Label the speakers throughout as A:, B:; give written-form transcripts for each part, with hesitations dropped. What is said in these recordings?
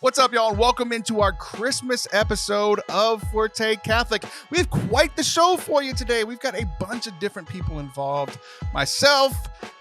A: What's up, y'all, and welcome into our Christmas episode of Forte Catholic. We have quite the show for you today. We've got a bunch of different people involved. Myself,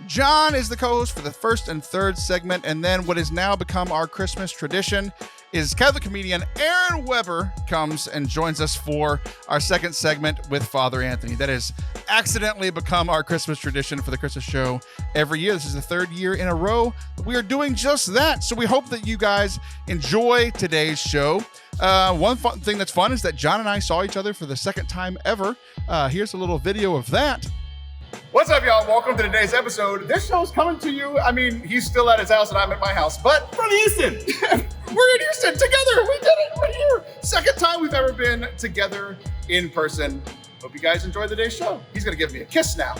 A: John is the co-host for the first and third segment, and then what has now become our Christmas tradition is Catholic comedian Aaron Weber comes and joins us for our second segment with Father Anthony. That has accidentally become our Christmas tradition for the Christmas show every year. This is the third year in a row we are doing just that. So we hope that you guys enjoy today's show. One fun thing that's fun is that John and I saw each other for the second time ever. Here's a little video of that. What's up, y'all? Welcome to today's episode. This show's coming to you. I mean, he's still at his house and I'm at my house, but
B: from Houston.
A: We're in Houston together. We did it. We're here. Second time we've ever been together in person. Hope you guys enjoy today's show. He's going to give me a kiss now.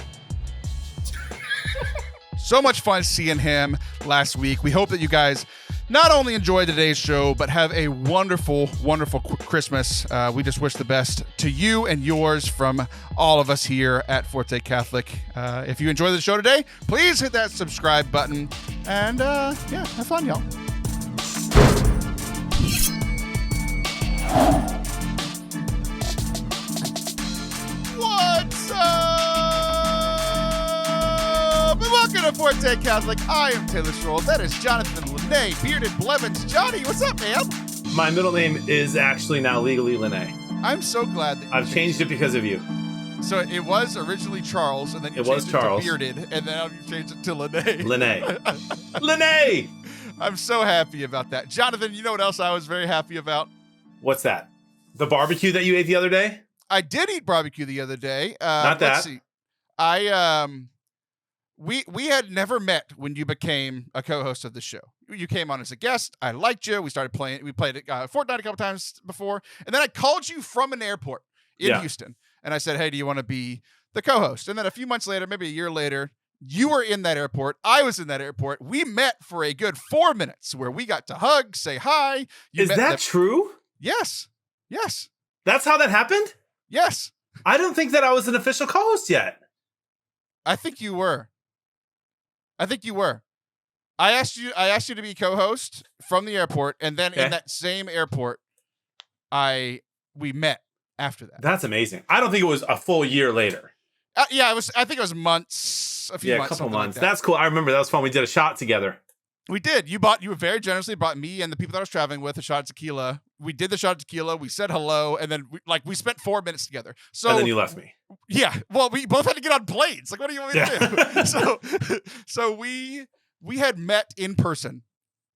A: So much fun seeing him last week. We hope that you guys not only enjoy today's show, but have a wonderful, wonderful Christmas. We just wish the best to you and yours from all of us here at Forte Catholic. If you enjoy the show today, please hit that subscribe button. And yeah, have fun, y'all. What's up? And welcome to Forte Catholic. I am Taylor Stroll. That is Jonathan Lene, Bearded Blevins. Johnny, what's up, man?
B: My middle name is actually now legally Lene.
A: I'm so glad that
B: I've changed it because of you.
A: So it was originally Charles, and then you changed it to Bearded, and now you changed it to Lene.
B: Lene. Lene!
A: I'm so happy about that. Jonathan, you know what else I was very happy about?
B: What's that? The barbecue that you ate the other day?
A: I did eat barbecue the other day.
B: Not that.
A: Let's see. We had never met when you became a co-host of the show. You came on as a guest. I liked you. We started playing. We played Fortnite a couple times before, and then I called you from an airport in Houston, and I said, "Hey, do you want to be the co-host?" And then a few months later, maybe a year later, you were in that airport. I was in that airport. We met for a good 4 minutes where we got to hug, say hi.
B: Is that true?
A: Yes. Yes.
B: That's how that happened?
A: Yes.
B: I don't think that I was an official co-host yet.
A: I think you were. I asked you to be co-host from the airport, and then in that same airport, we met after that.
B: That's amazing. I don't think it was a full year later.
A: Yeah, it was. I think it was months. A couple months.
B: Like That's cool. I remember that was fun. We did a shot together.
A: We did. You very generously brought me and the people that I was traveling with a shot of tequila. We did the shot of tequila. We said hello, and then we spent 4 minutes together. So
B: and then you left me.
A: Yeah. Well, we both had to get on planes. Like, what do you want me to do? So we had met in person.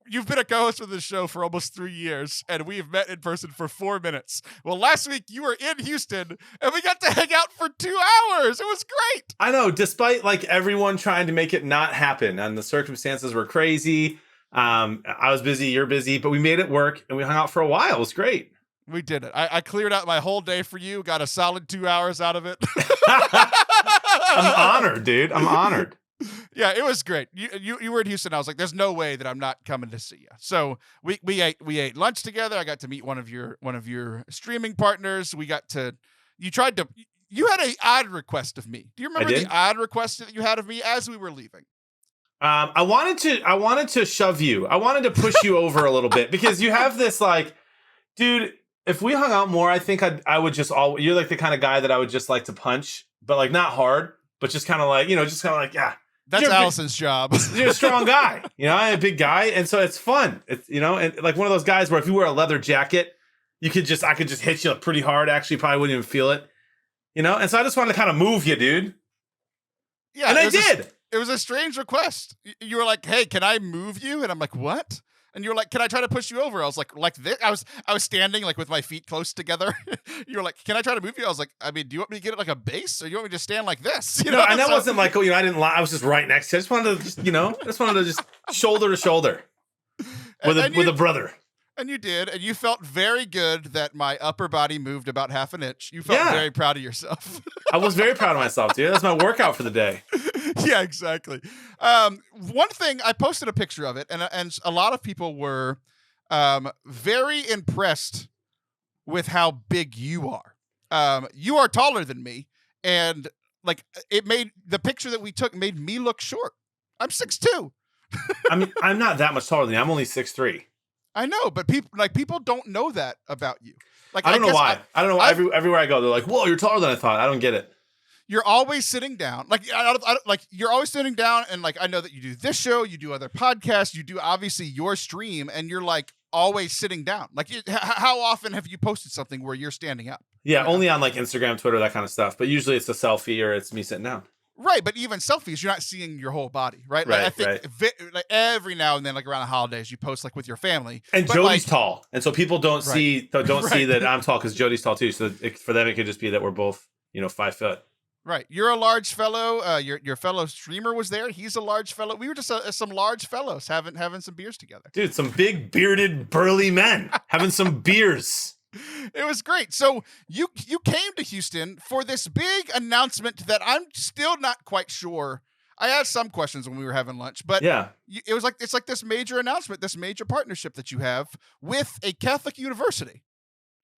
A: You've been a co-host of this show for almost 3 years, and we've met in person for 4 minutes. Well, last week you were in Houston, and we got to hang out for 2 hours. It was great.
B: I know, despite everyone trying to make it not happen, and the circumstances were crazy. I was busy, you're busy, but we made it work, and we hung out for a while. It was great. We did it. I cleared out my whole day for you, got a solid 2 hours out of it. I'm honored, dude. I'm honored.
A: Yeah, it was great. You were in Houston. I was like, there's no way that I'm not coming to see you. So we ate lunch together. I got to meet one of your streaming partners. You had an odd request of me. Do you remember the odd request that you had of me as we were leaving?
B: I wanted to shove you. I wanted to push you over a little bit because you have this dude, if we hung out more, I think I would just you're like the kind of guy that I would just like to punch, but not hard, but just kind of yeah.
A: That's Allison's job.
B: You're a strong guy, I'm a big guy, and so it's fun. It's and like one of those guys where if you wear a leather jacket, I could just hit you pretty hard. Actually, probably wouldn't even feel it, And so I just wanted to kind of move you, dude.
A: Yeah,
B: and I did.
A: It was a strange request. You were like, "Hey, can I move you?" And I'm like, "What?" And you were like, "Can I try to push you over?" I was like this. I was standing with my feet close together. You were like, "Can I try to move you?" I was like, "I mean, do you want me to get it like a base, or do you want me to stand like this?"
B: And that wasn't I didn't lie. I was just right next to you. I just wanted to just shoulder to shoulder with a brother.
A: And you did, and you felt very good that my upper body moved about half an inch. You felt very proud of yourself.
B: I was very proud of myself, dude. That's my workout for the day.
A: Yeah, exactly. One thing, I posted a picture of it, and a lot of people were very impressed with how big you are. You are taller than me, and the picture that we took made me look short. I'm 6'2".
B: I'm not that much taller than you. I'm only 6'3".
A: I know, but people don't know that about you. Like
B: I don't know why. I don't know why. Everywhere I go, they're like, "Whoa, you're taller than I thought." I don't get it.
A: You're always sitting down. Like you're always sitting down, and like I know that you do this show, you do other podcasts, you do obviously your stream, and you're like always sitting down. Like how often have you posted something where you're standing up?
B: Yeah, only on like Instagram, Twitter, that kind of stuff. But usually it's a selfie or it's me sitting down.
A: Right, but even selfies, you're not seeing your whole body, right?
B: Right,
A: I think like every now and then, like around the holidays, you post like with your family.
B: And Jody's tall, and so people don't see see that I'm tall because Jody's tall too. So for them, it could just be that we're both 5 foot.
A: Right, you're a large fellow. Your fellow streamer was there. He's a large fellow. We were just some large fellows having some beers together.
B: Dude, some big bearded burly men having some beers.
A: It was great. So you came to Houston for this big announcement that I'm still not quite sure. I had some questions when we were having lunch, but
B: yeah,
A: it's like this major announcement, this major partnership that you have with a Catholic university.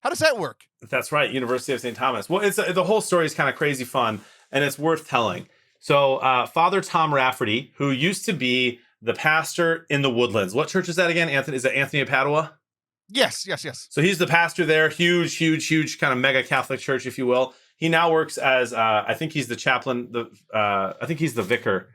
A: How does that work?
B: That's right, University of St. Thomas. Well, the whole story is kind of crazy fun, and it's worth telling. So Father Tom Rafferty, who used to be the pastor in the Woodlands. What church is that again, Anthony? Is it Anthony of Padua?
A: Yes.
B: So he's the pastor there, huge kind of mega Catholic church, if you will. He now works as, I think he's the chaplain, I think he's the vicar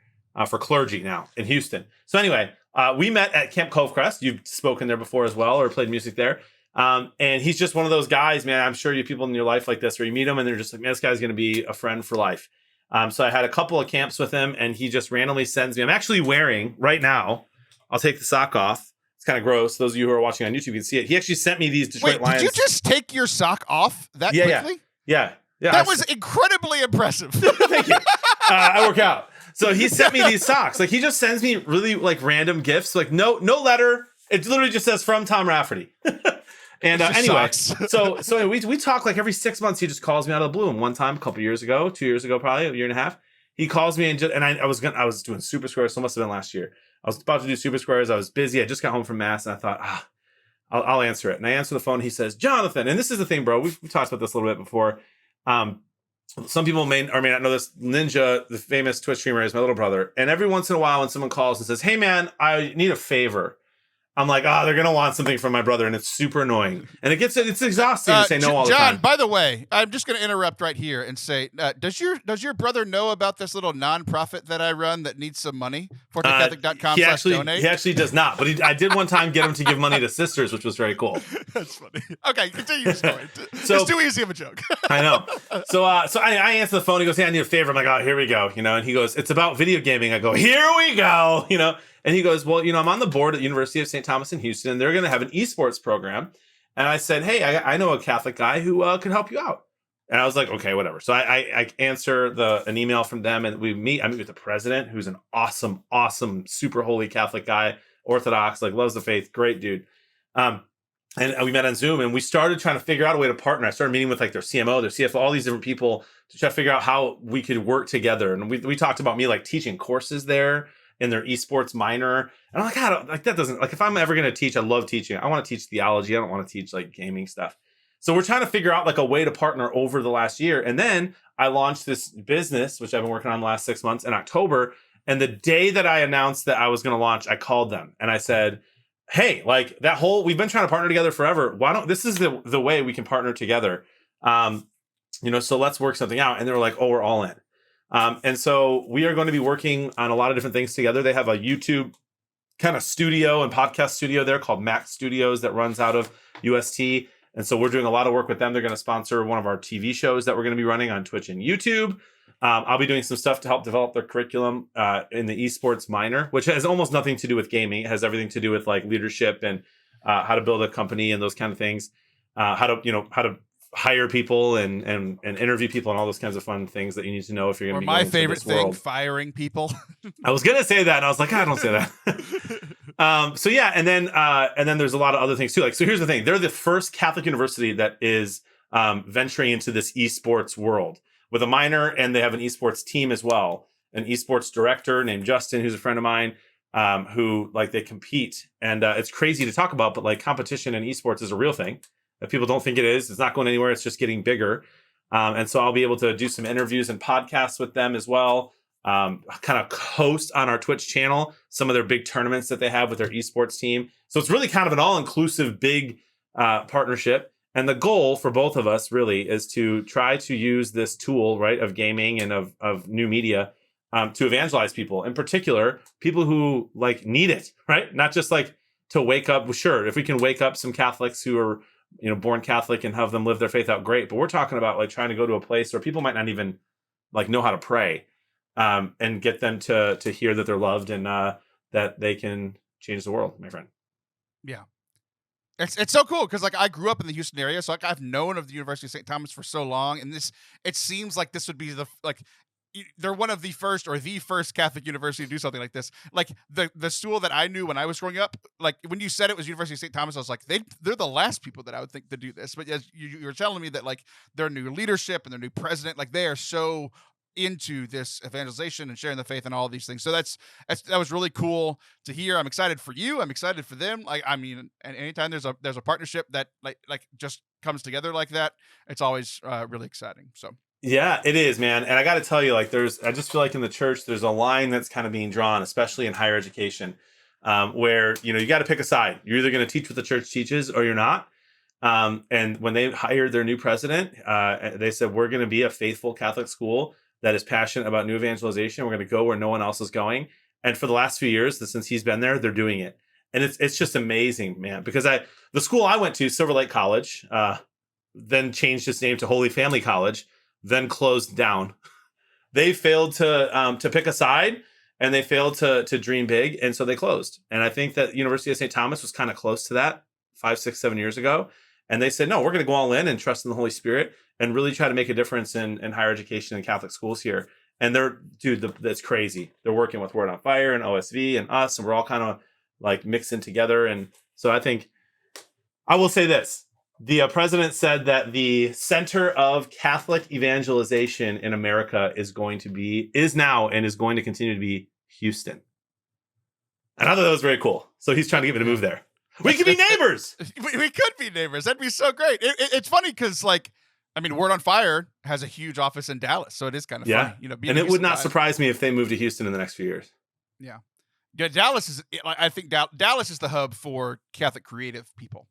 B: for clergy now in Houston. So anyway, we met at Camp Covecrest. You've spoken there before as well, or played music there. And he's just one of those guys, man. I'm sure you have people in your life like this where you meet him and they're just like, man, this guy's going to be a friend for life. So I had a couple of camps with him and he just randomly sends me, I'm actually wearing right now, I'll take the sock off. It's kind of gross. Those of you who are watching on YouTube can see it. He actually sent me these Detroit Lions.
A: Did you just take your sock off that quickly?
B: Yeah.
A: That was incredibly impressive.
B: Thank you. I work out. So he sent me these socks. Like he just sends me really like random gifts. Like no letter. It literally just says from Tom Rafferty. And anyway, so we talk like every 6 months. He just calls me out of the blue. And one time, a couple years ago, 2 years ago, probably a year and a half, he calls me and I was doing Super Squares. So it must have been last year. I was about to do Super Squares. I was busy. I just got home from mass and I thought, I'll answer it. And I answer the phone. He says, Jonathan, and this is the thing, bro. We've talked about this a little bit before. Some people may or may not know this. Ninja, the famous Twitch streamer, is my little brother. And every once in a while, when someone calls and says, hey man, I need a favor, I'm like, they're going to want something from my brother. And it's super annoying. And it's exhausting to say no all the time.
A: John, by the way, I'm just going to interrupt right here and say, does your brother know about this little nonprofit that I run that needs some money? ForteCatholic.com/donate?
B: He actually does not. But I did one time get him to give money to sisters, which was very cool.
A: That's funny. Okay, continue your story. It's too easy of a joke.
B: I know. So I answer the phone. He goes, hey, I need a favor. I'm like, here we go. And he goes, it's about video gaming. I go, here we go. And he goes, well, I'm on the board at University of St. Thomas in Houston, and they're going to have an esports program. And I said, hey, I know a Catholic guy who can help you out. And I was like, okay, whatever. So I answer an email from them, and I meet with the president, who's an awesome, super holy Catholic guy, Orthodox, like loves the faith, great dude. And we met on Zoom, and we started trying to figure out a way to partner. I started meeting with like their CMO, their CFO, all these different people to try to figure out how we could work together. And we talked about me like teaching courses there in their esports minor. And I'm like, that doesn't, like, if I'm ever going to teach, I love teaching. I want to teach theology. I don't want to teach like gaming stuff. So we're trying to figure out like a way to partner over the last year. And then I launched this business, which I've been working on the last 6 months, in October. And the day that I announced that I was going to launch, I called them and I said, hey, like we've been trying to partner together forever. This is the way we can partner together. So let's work something out. And they were like, oh, we're all in. And so we are going to be working on a lot of different things together. They have a YouTube kind of studio and podcast studio there called Max Studios that runs out of UST. And so we're doing a lot of work with them. They're going to sponsor one of our TV shows that we're going to be running on Twitch and YouTube. I'll be doing some stuff to help develop their curriculum in the esports minor, which has almost nothing to do with gaming. It has everything to do with like leadership and how to build a company and those kind of things. How to hire people and interview people and all those kinds of fun things that you need to know if you're going to be going
A: my favorite thing,
B: world.
A: Firing people.
B: I was going to say that, and I was like, I don't say that. So yeah, and then there's a lot of other things too. Like, so here's the thing: they're the first Catholic university that is venturing into this esports world with a minor, and they have an esports team as well. An esports director named Justin, who's a friend of mine, who like they compete, and it's crazy to talk about, but like competition in esports is a real thing. If people don't think it is, it's not going anywhere. It's just getting bigger. And so I'll be able to do some interviews and podcasts with them as well. Kind of host on our Twitch channel some of their big tournaments that they have with their esports team. So it's really kind of an all-inclusive big partnership. And the goal for both of us really is to try to use this tool, right, of gaming and of new media to evangelize people, in particular, people who like need it, right? Not just like to wake up. Sure, if we can wake up some Catholics who are, born Catholic and have them live their faith out, great. But we're talking about like trying to go to a place where people might not even like know how to pray, and get them to hear that they're loved and that they can change the world, my friend.
A: Yeah. It's so cool because like I grew up in the Houston area, so like I've known of the University of St. Thomas for so long, and it seems like this would be they're one of the first or the first Catholic university to do something like this. Like the school that I knew when I was growing up, like when you said it was University of St. Thomas, I was like they're the last people that I would think to do this. But as you were telling me that like their new leadership and their new president, like they are so into this evangelization and sharing the faith and all these things. So that was really cool to hear. I'm excited for you. I'm excited for them. Like, I mean, and anytime there's a partnership that like just comes together like that, it's always really exciting. So
B: yeah, it is, man. And I got to tell you, like, I just feel like in the church, there's a line that's kind of being drawn, especially in higher education, where, you got to pick a side. You're either going to teach what the church teaches or you're not. And when they hired their new president, they said, we're going to be a faithful Catholic school that is passionate about new evangelization. We're going to go where no one else is going. And for the last few years, since he's been there, they're doing it. And it's just amazing, man, because the school I went to, Silver Lake College, then changed its name to Holy Family College, then closed down. They failed to pick a side, and they failed to dream big. And so they closed. And I think that University of St. Thomas was kind of close to that 5, 6, 7 years ago. And they said, no, we're going to go all in and trust in the Holy Spirit and really try to make a difference in higher education and Catholic schools here. And that's crazy. They're working with Word on Fire and OSV and us, and we're all kind of like mixing together. And so I think I will say this. The president said that the center of Catholic evangelization in America is now and is going to continue to be Houston. And I thought that was very cool. So he's trying to get me to move there. We could be neighbors.
A: We could be neighbors. That'd be so great. It's funny because, like, I mean, Word on Fire has a huge office in Dallas, so it is kind of funny.
B: And it would not surprise me if they move to Houston in the next few years.
A: Yeah, Dallas is. I think Dallas is the hub for Catholic creative people.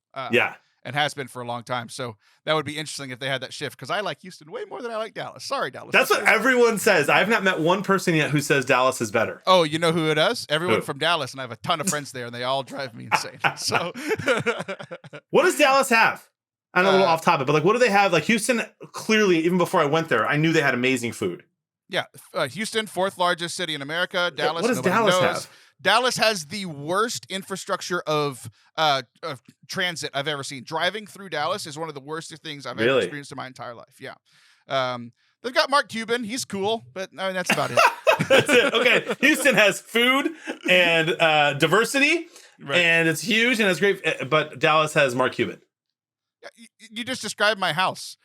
A: And has been for a long time. So that would be interesting if they had that shift, because I like Houston way more than I like Dallas. Sorry, Dallas.
B: That's what everyone says. I have not met one person yet who says Dallas is better.
A: Oh, you know who it is? Everyone from Dallas, and I have a ton of friends there, and they all drive me insane. So,
B: what does Dallas have? I know a little off topic, but like, what do they have? Like Houston, clearly, even before I went there, I knew they had amazing food.
A: Yeah, Houston, fourth largest city in America. Dallas.
B: What does Dallas have?
A: Dallas has the worst infrastructure of transit I've ever seen. Driving through Dallas is one of the worst things I've ever experienced in my entire life. Yeah. They've got Mark Cuban. He's cool, but I mean, that's about it.
B: That's it. Okay. Houston has food and diversity, and it's huge and it's great. But Dallas has Mark Cuban.
A: You just described my house.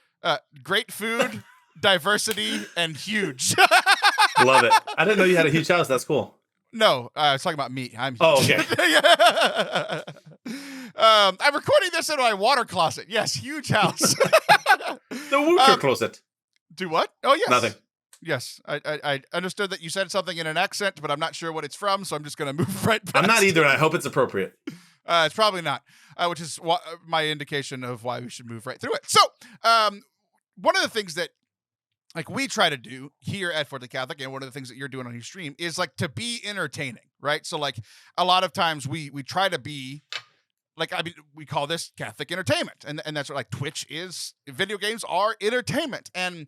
A: Great food, diversity, and huge.
B: Love it. I didn't know you had a huge house. That's cool.
A: No, I was talking about me. I'm huge.
B: Oh, okay.
A: I'm recording this in my water closet. Yes, huge house.
B: The water closet.
A: Do what? Oh, yes.
B: Nothing.
A: Yes, I understood that you said something in an accent, but I'm not sure what it's from, so I'm just going to move right past.
B: I'm not either, and I hope it's appropriate.
A: It's probably not, which is my indication of why we should move right through it. So, one of the things that like we try to do here at Forte Catholic, and one of the things that you're doing on your stream is like to be entertaining, right? So like a lot of times we try to be like, I mean, we call this Catholic entertainment, and that's what like Twitch is. Video games are entertainment. And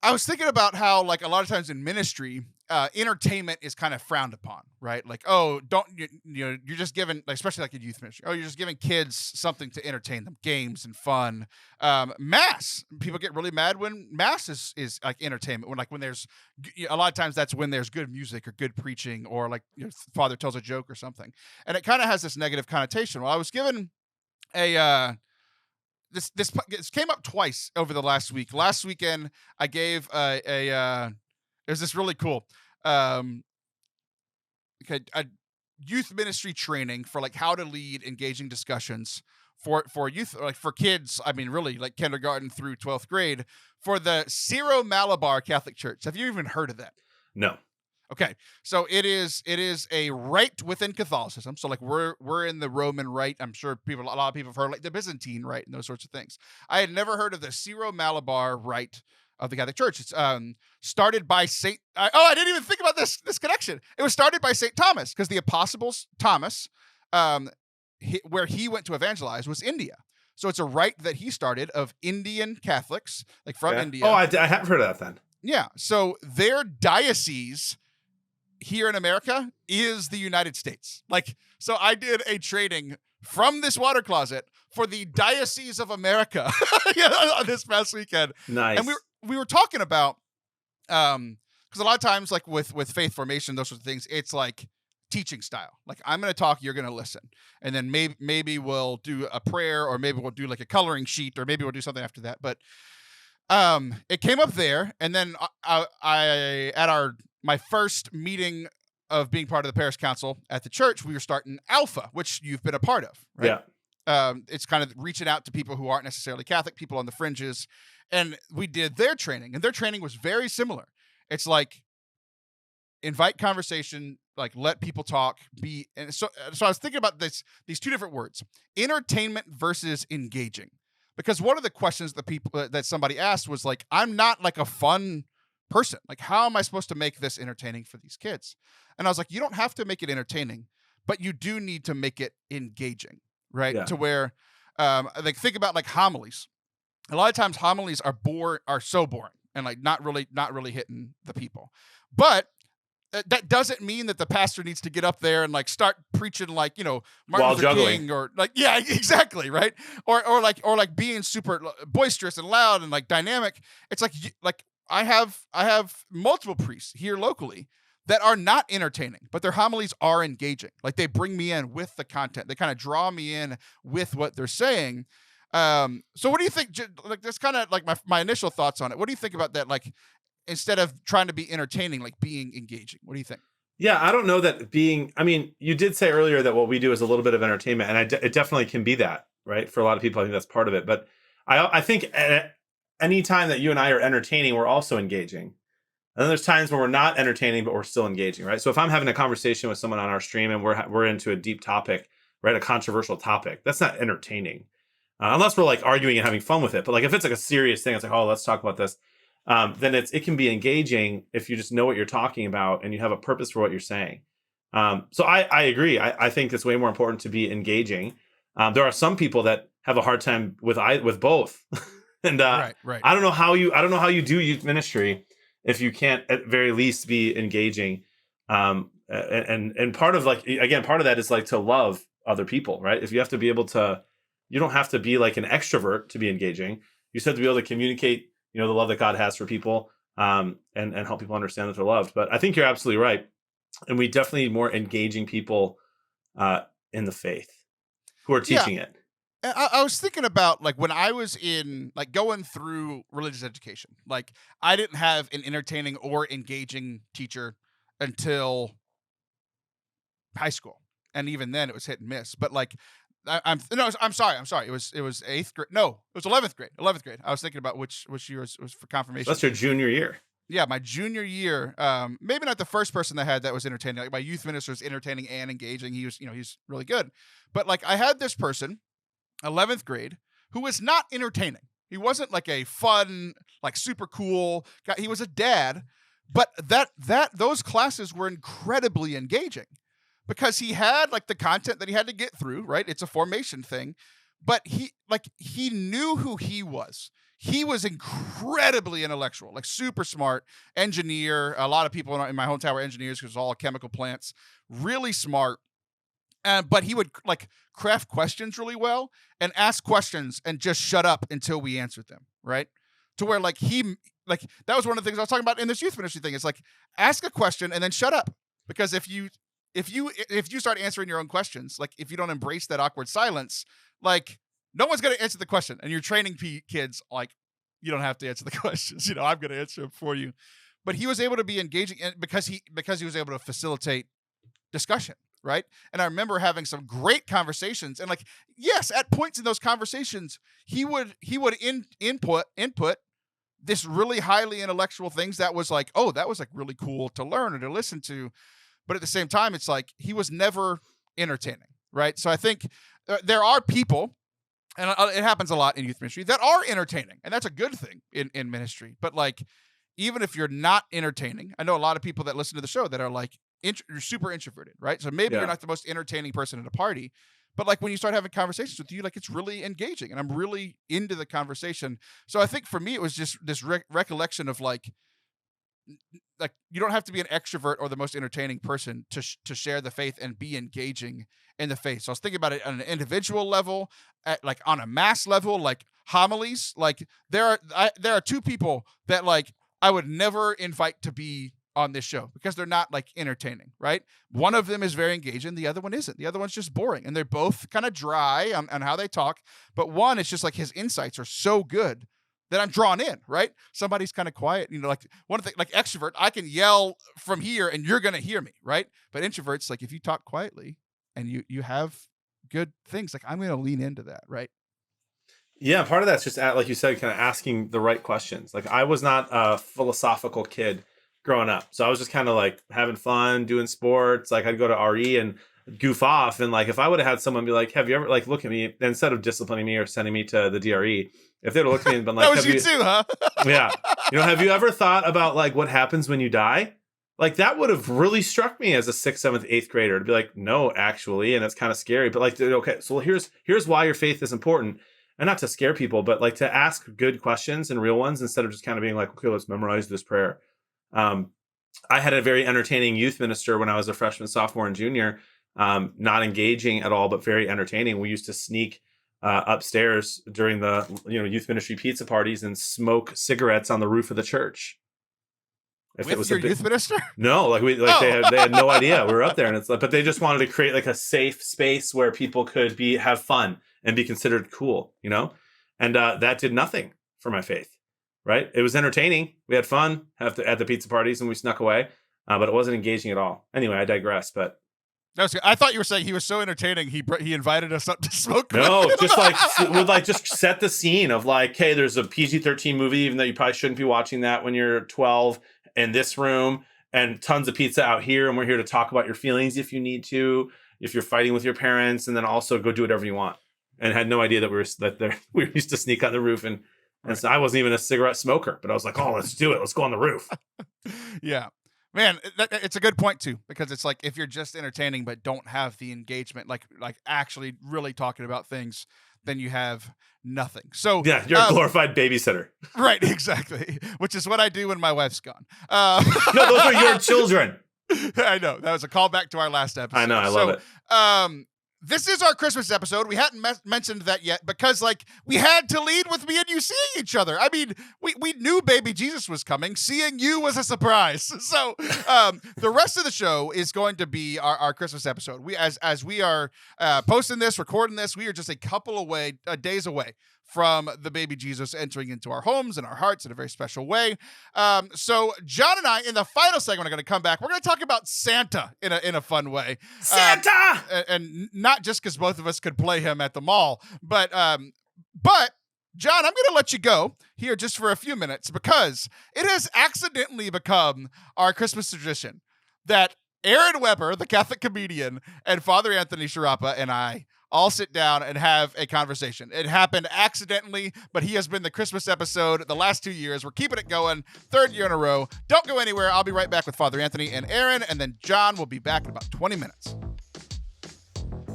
A: I was thinking about how like a lot of times in ministry, entertainment is kind of frowned upon, right? Like, oh, you're just giving, like, especially like in youth ministry, oh, you're just giving kids something to entertain them, games and fun. Mass, people get really mad when mass is like entertainment. When there's a lot of times that's when there's good music or good preaching, or like father tells a joke or something, and it kind of has this negative connotation. Well, I was given a this came up twice over the last week. Last weekend, I gave it was this really cool a youth ministry training for like how to lead engaging discussions for youth, like for kids. I mean, really like kindergarten through 12th grade, for the Syro Malabar Catholic Church. Have you even heard of that?
B: No.
A: Okay, so it is a rite within Catholicism. So like we're in the Roman rite. I'm sure a lot of people have heard like the Byzantine rite and those sorts of things. I had never heard of the Syro-Malabar rite of the Catholic Church. It's started by Saint. I didn't even think about this connection. It was started by Saint Thomas because the Apostles Thomas, where he went to evangelize was India. So it's a rite that he started of Indian Catholics, like from India.
B: Oh, I have heard of that then.
A: Yeah. So their diocese here in America is the United States. Like, so I did a training from this water closet for the Diocese of America this past weekend.
B: Nice.
A: And we were talking about, because a lot of times like with faith formation, those sorts of things, it's like teaching style. Like I'm going to talk, you're going to listen. And then maybe we'll do a prayer, or maybe we'll do like a coloring sheet, or maybe we'll do something after that. But it came up there, and then I at my first meeting of being part of the parish council at the church, we were starting Alpha, which you've been a part of, right? Yeah. It's kind of reaching out to people who aren't necessarily Catholic, people on the fringes, and we did their training, and their training was very similar. It's like invite conversation, like let people talk, and so I was thinking about these two different words: entertainment versus engaging. Because one of the questions that somebody asked was like, I'm not like a fun person. Like, how am I supposed to make this entertaining for these kids? And I was like, you don't have to make it entertaining, but you do need to make it engaging, right? Yeah. To where, like, think about like homilies. A lot of times homilies are so boring and like not really hitting the people. But that doesn't mean that the pastor needs to get up there and like start preaching like, Martin Luther King, or like, yeah, exactly, right? Or like being super boisterous and loud and like dynamic. It's like I have multiple priests here locally that are not entertaining, but their homilies are engaging. Like they bring me in with the content. They kind of draw me in with what they're saying. So what do you think? Like that's kind of like my initial thoughts on it. What do you think about that? Like, instead of trying to be entertaining, like being engaging. What do you think?
B: Yeah, I don't know that you did say earlier that what we do is a little bit of entertainment, and it definitely can be that, right? For a lot of people, I think that's part of it. But I think at any time that you and I are entertaining, we're also engaging. And then there's times when we're not entertaining, but we're still engaging, right? So if I'm having a conversation with someone on our stream and we're into a deep topic, right, a controversial topic, that's not entertaining. Unless we're like arguing and having fun with it. But like if it's like a serious thing, it's like, oh, let's talk about this. Then it can be engaging if you just know what you're talking about and you have a purpose for what you're saying. So I agree. I think it's way more important to be engaging. There are some people that have a hard time with both. And right. I don't know how you do youth ministry if you can't at very least be engaging. And part of part of that is like to love other people, right? If you have to be able to, you don't have to be like an extrovert to be engaging. You just have to be able to communicate the love that God has for people, and help people understand that they're loved. But I think you're absolutely right. And we definitely need more engaging people in the faith who are teaching it.
A: I was thinking about like when I was in like going through religious education, like I didn't have an entertaining or engaging teacher until high school. And even then it was hit and miss. But like, I'm sorry. It was 8th grade. No, it was 11th grade. 11th grade. I was thinking about which year was for confirmation.
B: So that's your junior year.
A: Yeah, my junior year. Maybe not the first person that was entertaining. Like my youth minister was entertaining and engaging. He was, he's really good. But like I had this person, 11th grade, who was not entertaining. He wasn't like a fun, like super cool guy. He was a dad, but those classes were incredibly engaging. Because he had like the content that he had to get through, right? It's a formation thing, but he knew who he was. He was incredibly intellectual, like super smart engineer. A lot of people in my hometown were engineers because it's all chemical plants. Really smart, but he would like craft questions really well and ask questions and just shut up until we answered them, right? To where like that was one of the things I was talking about in this youth ministry thing. It's like ask a question and then shut up, because if you start answering your own questions, like if you don't embrace that awkward silence, like no one's going to answer the question, and you're training kids like you don't have to answer the questions. I'm going to answer them for you. But he was able to be engaging because he was able to facilitate discussion, right? And I remember having some great conversations, and like yes, at points in those conversations, he would input this really highly intellectual things that was like, oh, that was like really cool to learn or to listen to. But at the same time, it's like he was never entertaining, right? So I think there are people, and it happens a lot in youth ministry, that are entertaining, and that's a good thing in ministry. But like, even if you're not entertaining, I know a lot of people that listen to the show that are like, you're super introverted, right? So maybe you're not the most entertaining person at a party, but like when you start having conversations with you, like it's really engaging, and I'm really into the conversation. So I think for me, it was just this recollection of like you don't have to be an extrovert or the most entertaining person to share the faith and be engaging in the faith. So I was thinking about it on an individual level, like on a mass level, like homilies. Like there are two people that like I would never invite to be on this show because they're not like entertaining, right? One of them is very engaging, the other one isn't. The other one's just boring, and they're both kind of dry on how they talk. But one, it's just like his insights are so good that I'm drawn in, right? Somebody's kind of quiet, like one thing, like extrovert, I can yell from here and you're gonna hear me, right? But introverts, like if you talk quietly and you have good things, like I'm gonna lean into that, right?
B: Yeah, part of that's just like you said, kind of asking the right questions. Like I was not a philosophical kid growing up, so I was just kind of like having fun, doing sports. Like I'd go to RE and goof off, and like if I would have had someone be like, "Have you ever like look at me?" instead of disciplining me or sending me to the DRE, if they'd have looked at me and been like,
A: "That was you too, huh?"
B: Yeah, have you ever thought about like what happens when you die? Like that would have really struck me as a 6th, 7th, 8th grader to be like, no, actually, and it's kind of scary. But like, okay, so here's why your faith is important. And not to scare people, but like to ask good questions and real ones instead of just kind of being like, okay, let's memorize this prayer. I had a very entertaining youth minister when I was a freshman, sophomore, and junior, not engaging at all, but very entertaining. We used to sneak upstairs during the youth ministry pizza parties and smoke cigarettes on the roof of the church.
A: If with it was your youth minister?
B: No, like they had no idea we were up there, and it's like, but they just wanted to create like a safe space where people could have fun and be considered cool, and that did nothing for my faith. Right? It was entertaining. We had fun at the pizza parties, and we snuck away, but it wasn't engaging at all. Anyway, I digress. But
A: I thought you were saying he was so entertaining. He invited us up to smoke.
B: No, just like would like just set the scene of like, hey, there's a PG-13 movie, even though you probably shouldn't be watching that when you're 12. In this room, and tons of pizza out here, and we're here to talk about your feelings if you need to, if you're fighting with your parents, and then also go do whatever you want. And had no idea that we used to sneak on the roof, and so I wasn't even a cigarette smoker, but I was like, oh, let's do it, let's go on the roof.
A: Yeah, man, it's a good point too, because it's like if you're just entertaining but don't have the engagement, like actually really talking about things, then you have nothing. So
B: yeah, you're a glorified babysitter.
A: Right, exactly. Which is what I do when my wife's gone.
B: No, those are your children.
A: I know. That was a callback to our last episode.
B: I know. I love it.
A: This is our Christmas episode. We hadn't mentioned that yet because, like, we had to lead with me and you seeing each other. I mean, we knew baby Jesus was coming. Seeing you was a surprise. So the rest of the show is going to be our Christmas episode. We as we are posting this, recording this, we are just a couple days away from the baby Jesus entering into our homes and our hearts in a very special way. So John and I, in the final segment, are going to come back. We're going to talk about Santa in a fun way.
B: Santa!
A: And not just because both of us could play him at the mall, but John, I'm going to let you go here just for a few minutes because it has accidentally become our Christmas tradition that Aaron Weber, the Catholic comedian, and Father Anthony Sciarappa and I all sit down and have a conversation. It happened accidentally, but he has been the Christmas episode the last 2 years. We're keeping it going, 3rd year in a row. Don't go anywhere. I'll be right back with Father Anthony and Aaron, and then John will be back in about 20 minutes.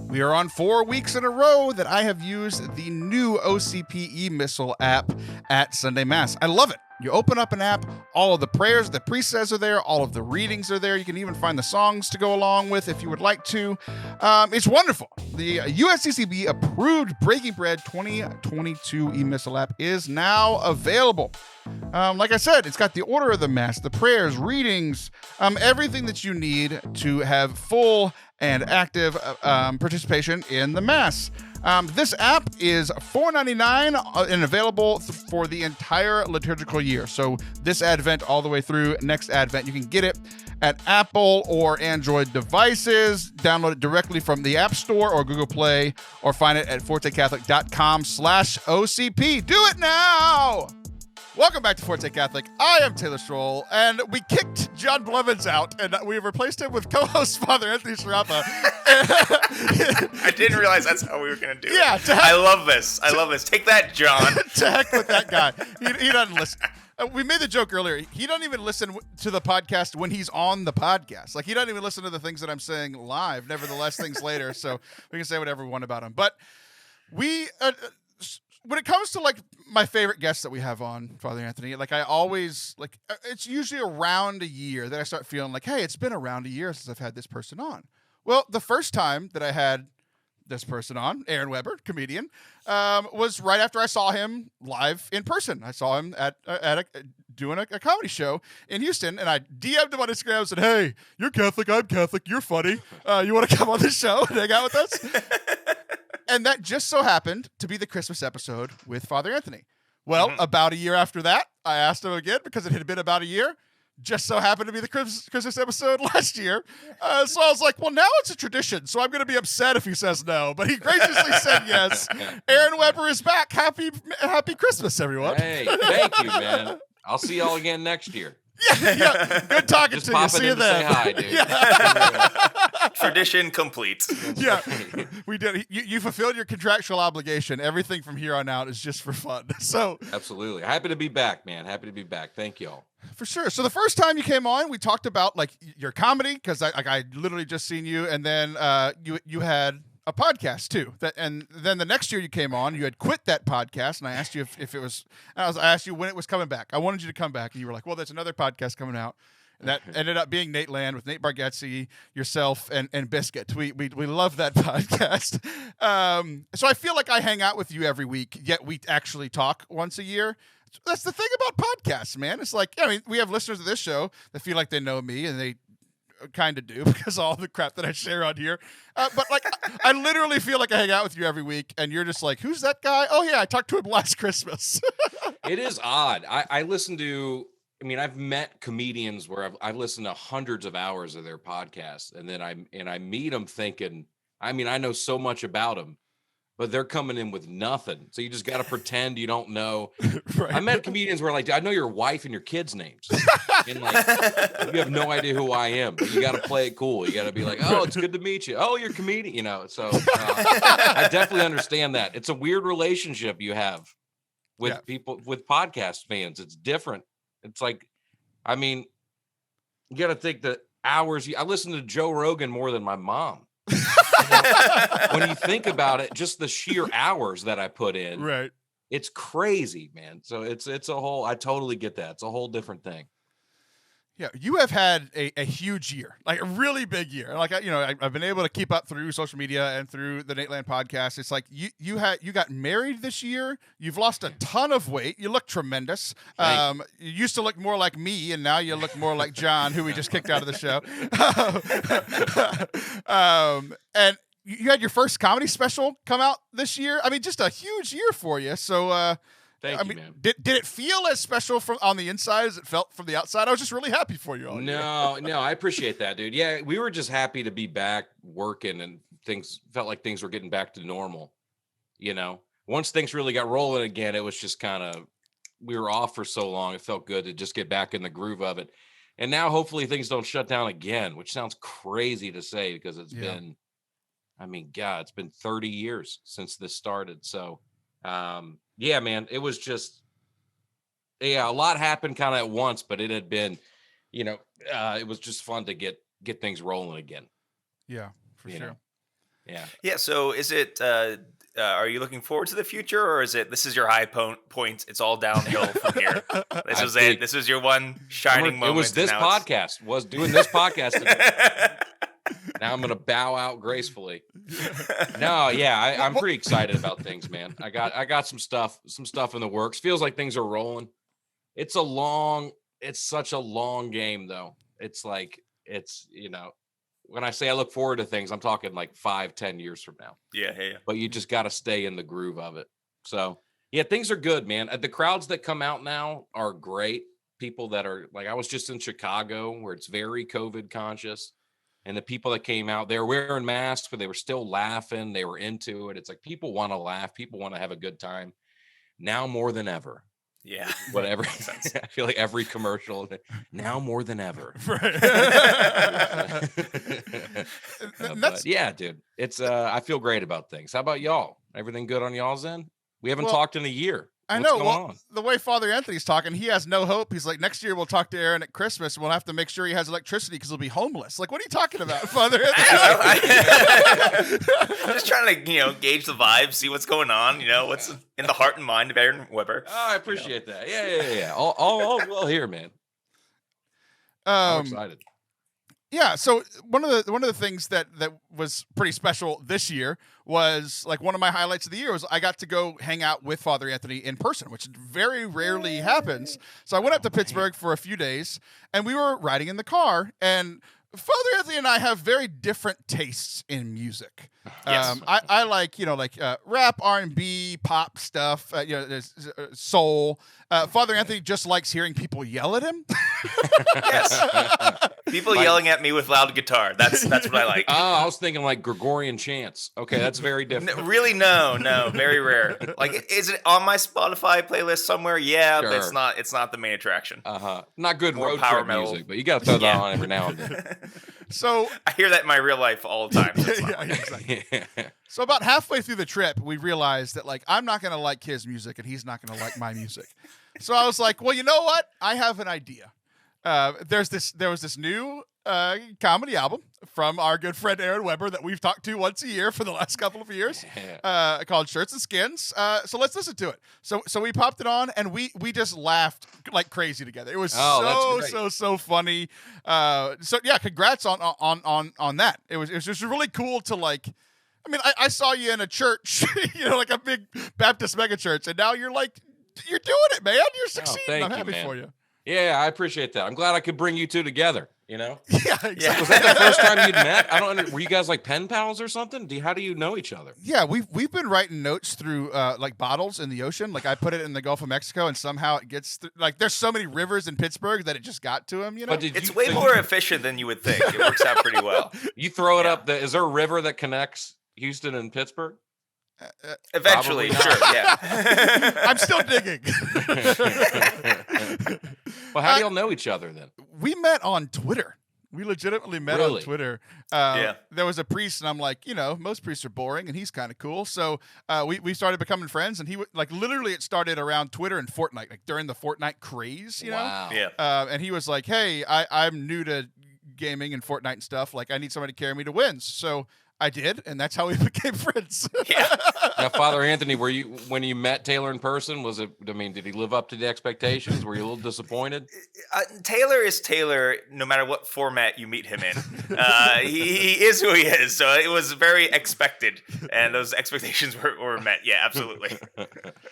A: We are on 4 weeks in a row that I have used the new OCP e-missal app at Sunday Mass. I love it. You open up an app, all of the prayers, the priest says are there, all of the readings are there. You can even find the songs to go along with if you would like to. It's wonderful. The USCCB approved Breaking Bread 2022 e-missal app is now available. Like I said, it's got the order of the Mass, the prayers, readings, everything that you need to have full and active participation in the Mass. This app is $4.99 and available for the entire liturgical year. So this Advent all the way through next Advent. You can get it at Apple or Android devices. Download it directly from the App Store or Google Play, or find it at fortecatholic.com/OCP. Do it now! Welcome back to Forte Catholic. I am Taylor Stroll, and we kicked Jon Blevins out, and we replaced him with co-host Father Anthony Sciarappa.
C: I didn't realize that's how we were going to do it.
A: Yeah,
C: I love this. Take that, John.
A: To heck with that guy. He doesn't listen. We made the joke earlier. He doesn't even listen to the podcast when he's on the podcast. Like, he doesn't even listen to the things that I'm saying live. Nevertheless, things later. So we can say whatever we want about him. But we... when it comes to like my favorite guests that we have on, Father Anthony, like I always like it's usually around a year that I start feeling like, hey, it's been around a year since I've had this person on. Well, the first time that I had this person on, Aaron Weber, comedian, was right after I saw him live in person. I saw him doing a comedy show in Houston, and I DM'd him on Instagram and said, hey, you're Catholic, I'm Catholic, you're funny. You want to come on the show and hang out with us? And that just so happened to be the Christmas episode with Father Anthony. Well, about a year after that, I asked him again because it had been about a year. Just so happened to be the Christmas episode last year. So I was like, well, now it's a tradition, so I'm going to be upset if he says no. But he graciously said yes. Aaron Weber is back. Happy Christmas, everyone.
D: Hey, thank you, man. I'll see y'all again next year.
A: Yeah. Good talking
D: Just
A: to you. See you then.
D: Say hi, dude.
A: Yeah.
C: Tradition complete.
A: Yeah, we did. You fulfilled your contractual obligation. Everything from here on out is just for fun. So
D: absolutely. Happy to be back, man. Happy to be back. Thank y'all.
A: For sure. So the first time you came on, we talked about like your comedy because I literally just seen you, and then you had a podcast too. And then the next year you came on, you had quit that podcast, and I asked you if it was. I asked you when it was coming back. I wanted you to come back, and you were like, "Well, there's another podcast coming out." And that ended up being Nate Land with Nate Bargatze, yourself, and Biscuit. We love that podcast. So I feel like I hang out with you every week, yet we actually talk once a year. That's the thing about podcasts, man. It's like, I mean, we have listeners of this show that feel like they know me, and they kind of do because of all the crap that I share on here. But like, I literally feel like I hang out with you every week, and you're just like, who's that guy? Oh yeah, I talked to him last Christmas.
D: It is odd. I listen to. I mean, I've met comedians where I've listened to hundreds of hours of their podcasts, and then I meet them thinking, I mean, I know so much about them, but they're coming in with nothing. So you just got to pretend you don't know. Right. I met comedians where like, I know your wife and your kids' names, and like, you have no idea who I am, but you got to play it cool. You got to be like, oh, it's good to meet you. Oh, you're a comedian, you know? So I definitely understand that. It's a weird relationship you have with people, with podcast fans. It's different. It's like, I mean, you got to think that hours. I listen to Joe Rogan more than my mom. When you think about it, just the sheer hours that I put in,
A: right?
D: It's crazy, man. So it's a whole. I totally get that. It's a whole different thing.
A: Yeah, you have had a huge year, like a really big year. Like I've been able to keep up through social media and through the Nate Land podcast. It's like you got married this year. You've lost a ton of weight. You look tremendous. You used to look more like me, and now you look more like John, who we just kicked out of the show. And you had your first comedy special come out this year. I mean, just a huge year for you. So.
D: Thank you, man.
A: Did it feel as special from on the inside as it felt from the outside? I was just really happy for you.
D: No, I appreciate that, dude. Yeah, we were just happy to be back working, and things felt like things were getting back to normal. You know, once things really got rolling again, it was just kind of, we were off for so long. It felt good to just get back in the groove of it. And now hopefully things don't shut down again, which sounds crazy to say because it's been, I mean, God, it's been 30 years since this started. So, yeah, man, it was just, a lot happened kind of at once, but it had been, it was just fun to get things rolling again.
A: Yeah, for sure.
D: Yeah.
C: Yeah. So is it, are you looking forward to the future, or is it, this is your high point? It's all downhill from here. This was it. This was your one shining moment.
D: It was this podcast, was doing this podcast. Now I'm going to bow out gracefully. No, yeah, I'm pretty excited about things, man. I got some stuff in the works. Feels like things are rolling. It's such a long game though. It's like, when I say I look forward to things, I'm talking like 5-10 years from now.
C: Yeah.
D: But you just got to stay in the groove of it. So yeah, things are good, man. The crowds that come out now are great. People that are like, I was just in Chicago where it's very COVID conscious. And the people that came out, they were wearing masks, but they were still laughing. They were into it. It's like people want to laugh. People want to have a good time now more than ever.
C: Yeah.
D: Whatever. I feel like every commercial now more than ever.
A: Right.
D: But yeah, dude, it's I feel great about things. How about y'all? Everything good on y'all's end? We haven't talked in a year.
A: I
D: What's
A: know.
D: going on?
A: The way Father Anthony's talking, he has no hope. He's like, next year we'll talk to Aaron at Christmas, and we'll have to make sure he has electricity because he'll be homeless. Like, what are you talking about, Father Anthony?
C: I'm just trying to, gauge the vibe, see what's going on. What's in the heart and mind of Aaron Weber.
D: Oh, I appreciate that. Yeah. All well here, man. I'm excited.
A: Yeah, so one of the things that was pretty special this year was like one of my highlights of the year was I got to go hang out with Father Anthony in person, which very rarely happens. So I went up to Pittsburgh for a few days, and we were riding in the car, and Father Anthony and I have very different tastes in music.
C: Yes.
A: I like rap, R&B, pop stuff, soul. Father Anthony just likes hearing people yell at him.
C: Yes. People yelling at me with loud guitar. That's what I like.
D: Oh, I was thinking like Gregorian chants. Okay, that's very different.
C: Really, no, very rare. Like, is it on my Spotify playlist somewhere? Yeah,
D: Sure.
C: but it's not the main attraction.
D: Not good
C: More
D: road
C: power
D: trip
C: metal.
D: music, but you got to throw that on every now and then.
A: So
C: I hear that in my real life all the time. So it's not
A: yeah,
C: like-
A: exactly. So about halfway through the trip, we realized that like I'm not going to like his music and he's not going to like my music. So I was like, well, you know what? I have an idea. There was this new comedy album from our good friend Aaron Weber that we've talked to once a year for the last couple of years, called Shirts and Skins. So let's listen to it. So we popped it on and we just laughed like crazy together. It was so funny. So yeah, congrats on that. It was just really cool to like. I mean, I saw you in a church, like a big Baptist megachurch, and now you're doing it, man. You're succeeding. I'm happy for you.
D: Yeah, I appreciate that. I'm glad I could bring you two together.
A: Yeah, exactly.
D: Was that the first time you'd met? Were you guys like pen pals or something? How do you know each other?
A: Yeah, we've been writing notes through like bottles in the ocean. Like I put it in the Gulf of Mexico, and somehow it gets like there's so many rivers in Pittsburgh that it just got to him.
D: But
C: it's way more efficient than you would think. It works out pretty well.
D: You throw it up. Is there a river that connects Houston and Pittsburgh?
C: Eventually, sure. Yeah.
A: I'm still digging.
D: Well, how do y'all know each other then?
A: We met on Twitter. We legitimately met on Twitter.
C: Yeah.
A: There was a priest, and I'm like, most priests are boring, and he's kind of cool. So we started becoming friends, and he literally it started around Twitter and Fortnite, like during the Fortnite craze,
D: Wow.
C: Yeah.
A: And he was like, hey, I'm new to gaming and Fortnite and stuff. Like, I need somebody to carry me to wins. So I did, and that's how we became friends.
C: Yeah.
D: Now, Father Anthony, when you met Taylor in person, did he live up to the expectations? Were you a little disappointed?
C: Taylor is Taylor, no matter what format you meet him in. He is who he is, so it was very expected, and those expectations were met. Yeah, absolutely.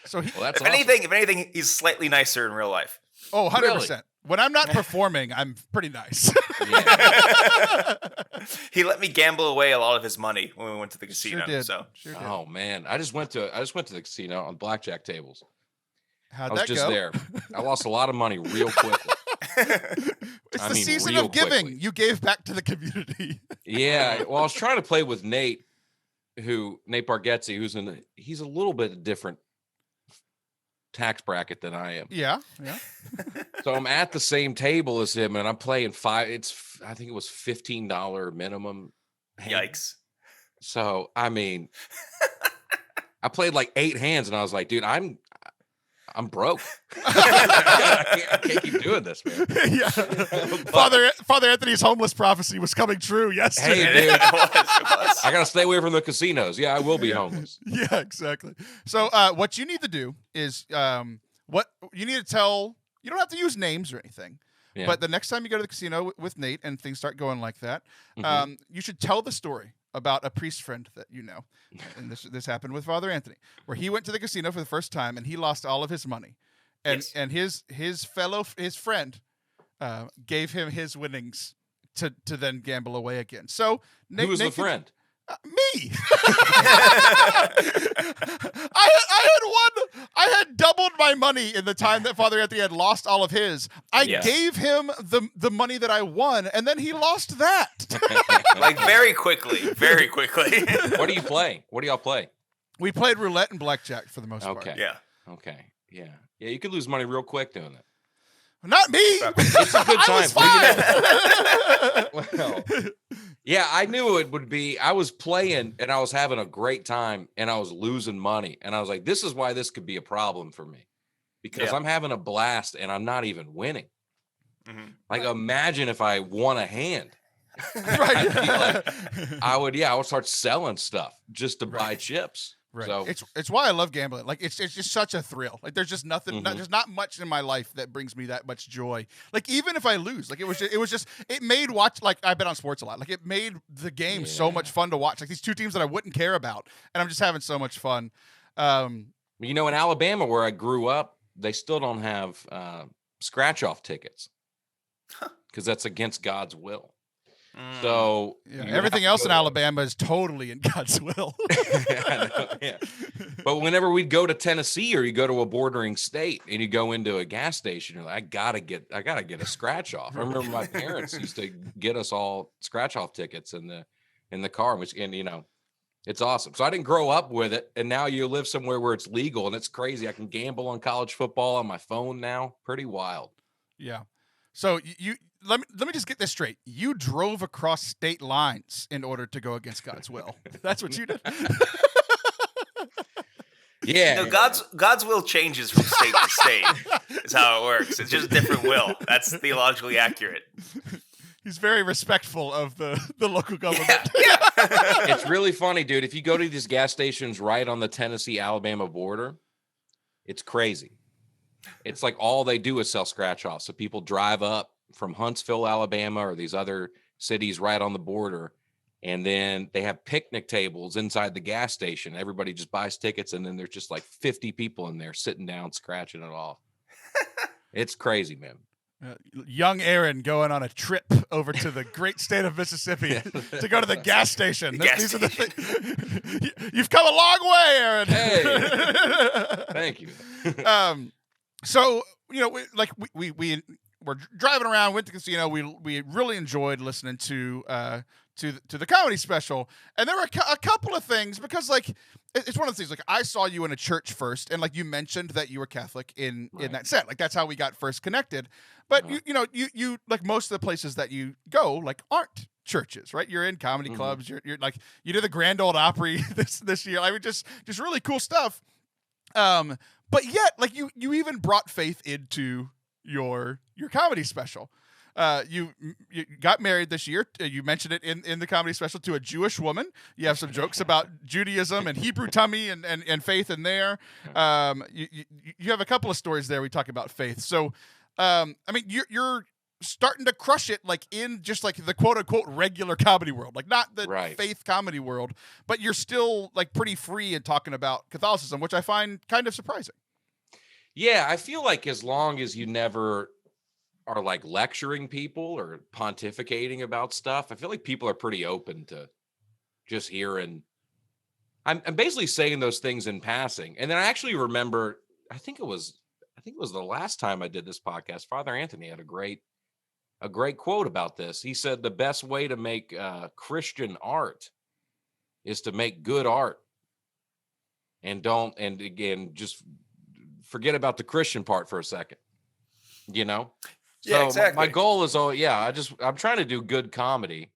A: So
C: if anything, he's slightly nicer in real life.
A: Oh, 100%. When I'm not performing, I'm pretty nice.
C: He let me gamble away a lot of his money when we went to the casino.
A: Sure did.
C: So.
A: Sure did.
D: Oh man, I just went to the casino on blackjack tables.
A: How'd
D: I was
A: that
D: just
A: go?
D: there. I lost a lot of money real quickly.
A: It's the season of giving.
D: Quickly.
A: You gave back to the community.
D: Yeah. Well, I was trying to play with Nate Bargatze, he's a little bit different tax bracket than I am.
A: Yeah.
D: So I'm at the same table as him, and I'm playing I think it was $15 minimum.
C: Yikes.
D: So I mean, I played like 8 hands, and I was like, dude, I'm broke. I can't keep doing this, man.
A: Yeah. Father Anthony's homeless prophecy was coming true yesterday.
D: Hey, dude,
C: It was.
D: I gotta stay away from the casinos. Yeah, I will be homeless.
A: Yeah, exactly. So what you need to do is what you need to tell. You don't have to use names or anything.
D: Yeah.
A: But the next time you go to the casino with Nate and things start going like that, you should tell the story about a priest friend that you know. And this happened with Father Anthony, where he went to the casino for the first time and he lost all of his money. And his friend gave him his winnings to then gamble away again. So
D: Who was the friend?
A: Me. I had doubled my money in the time that Father Anthony had lost all of his. I gave him the money that I won, and then he lost that.
C: Like very quickly.
D: What do you play? What do y'all play?
A: We played roulette and blackjack for the most part.
C: Yeah.
D: Okay. Yeah. You could lose money real quick doing that.
A: Not me.
D: It's a good time. Well, yeah, I knew it would be. I was playing and I was having a great time and I was losing money. And I was like, this is why this could be a problem for me, because I'm having a blast and I'm not even winning. Mm-hmm. Like, imagine if I won a hand. Right. I would start selling stuff just to buy chips.
A: Right.
D: So
A: it's why I love gambling. Like it's just such a thrill. Like there's just nothing, there's not much in my life that brings me that much joy. Like even if I lose, like it made like I bet on sports a lot. Like it made the game so much fun to watch. Like these two teams that I wouldn't care about, and I'm just having so much fun.
D: In Alabama where I grew up, they still don't have scratch off tickets because that's against God's will. So
A: everything else in Alabama is totally in God's will.
D: But whenever we'd go to Tennessee or you go to a bordering state and you go into a gas station, you're like, I gotta get a scratch off. I remember my parents used to get us all scratch off tickets in the car, it's awesome. So I didn't grow up with it, and now you live somewhere where it's legal, and it's crazy. I can gamble on college football on my phone now. Pretty wild.
A: Yeah. So let me just get this straight. You drove across state lines in order to go against God's will. That's what you did.
C: Yeah. God's will changes from state to state. Is how it works. It's just a different will. That's theologically accurate.
A: He's very respectful of the local government.
C: Yeah.
D: It's really funny, dude. If you go to these gas stations right on the Tennessee-Alabama border, it's crazy. It's like all they do is sell scratch offs. So people drive up from Huntsville, Alabama, or these other cities right on the border, and then they have picnic tables inside the gas station. Everybody just buys tickets, and then there's just like 50 people in there sitting down, scratching it off. It's crazy, man.
A: Young Aaron going on a trip over to the great state of Mississippi to go to the gas station. These are the things. You've come a long way, Aaron.
D: Hey, thank you.
A: So we were driving around, went to the casino. We really enjoyed listening to the comedy special, and there were a couple of things, because it's one of the things, like I saw you in a church first, and like you mentioned that you were Catholic in that set, like that's how we got first connected. But you like most of the places that you go like aren't churches, right? You're in comedy clubs. You're like you did the Grand Ole Opry this year. I mean, just really cool stuff. But yet, like you even brought faith into your comedy special. You got married this year. You mentioned it in the comedy special to a Jewish woman. You have some jokes about Judaism and Hebrew tummy and faith in there. You have a couple of stories there. We talk about faith. So, I mean, you're starting to crush it, like in just like the quote unquote regular comedy world, like not the faith comedy world, but you're still like pretty free in talking about Catholicism, which I find kind of surprising.
D: Yeah, I feel like as long as you never are like lecturing people or pontificating about stuff, I feel like people are pretty open to just hearing. I'm basically saying those things in passing. And then I actually remember, I think it was the last time I did this podcast, Father Anthony had a great quote about this. He said the best way to make Christian art is to make good art, and again, just forget about the Christian part for a second, So
C: exactly.
D: My goal is, I'm trying to do good comedy.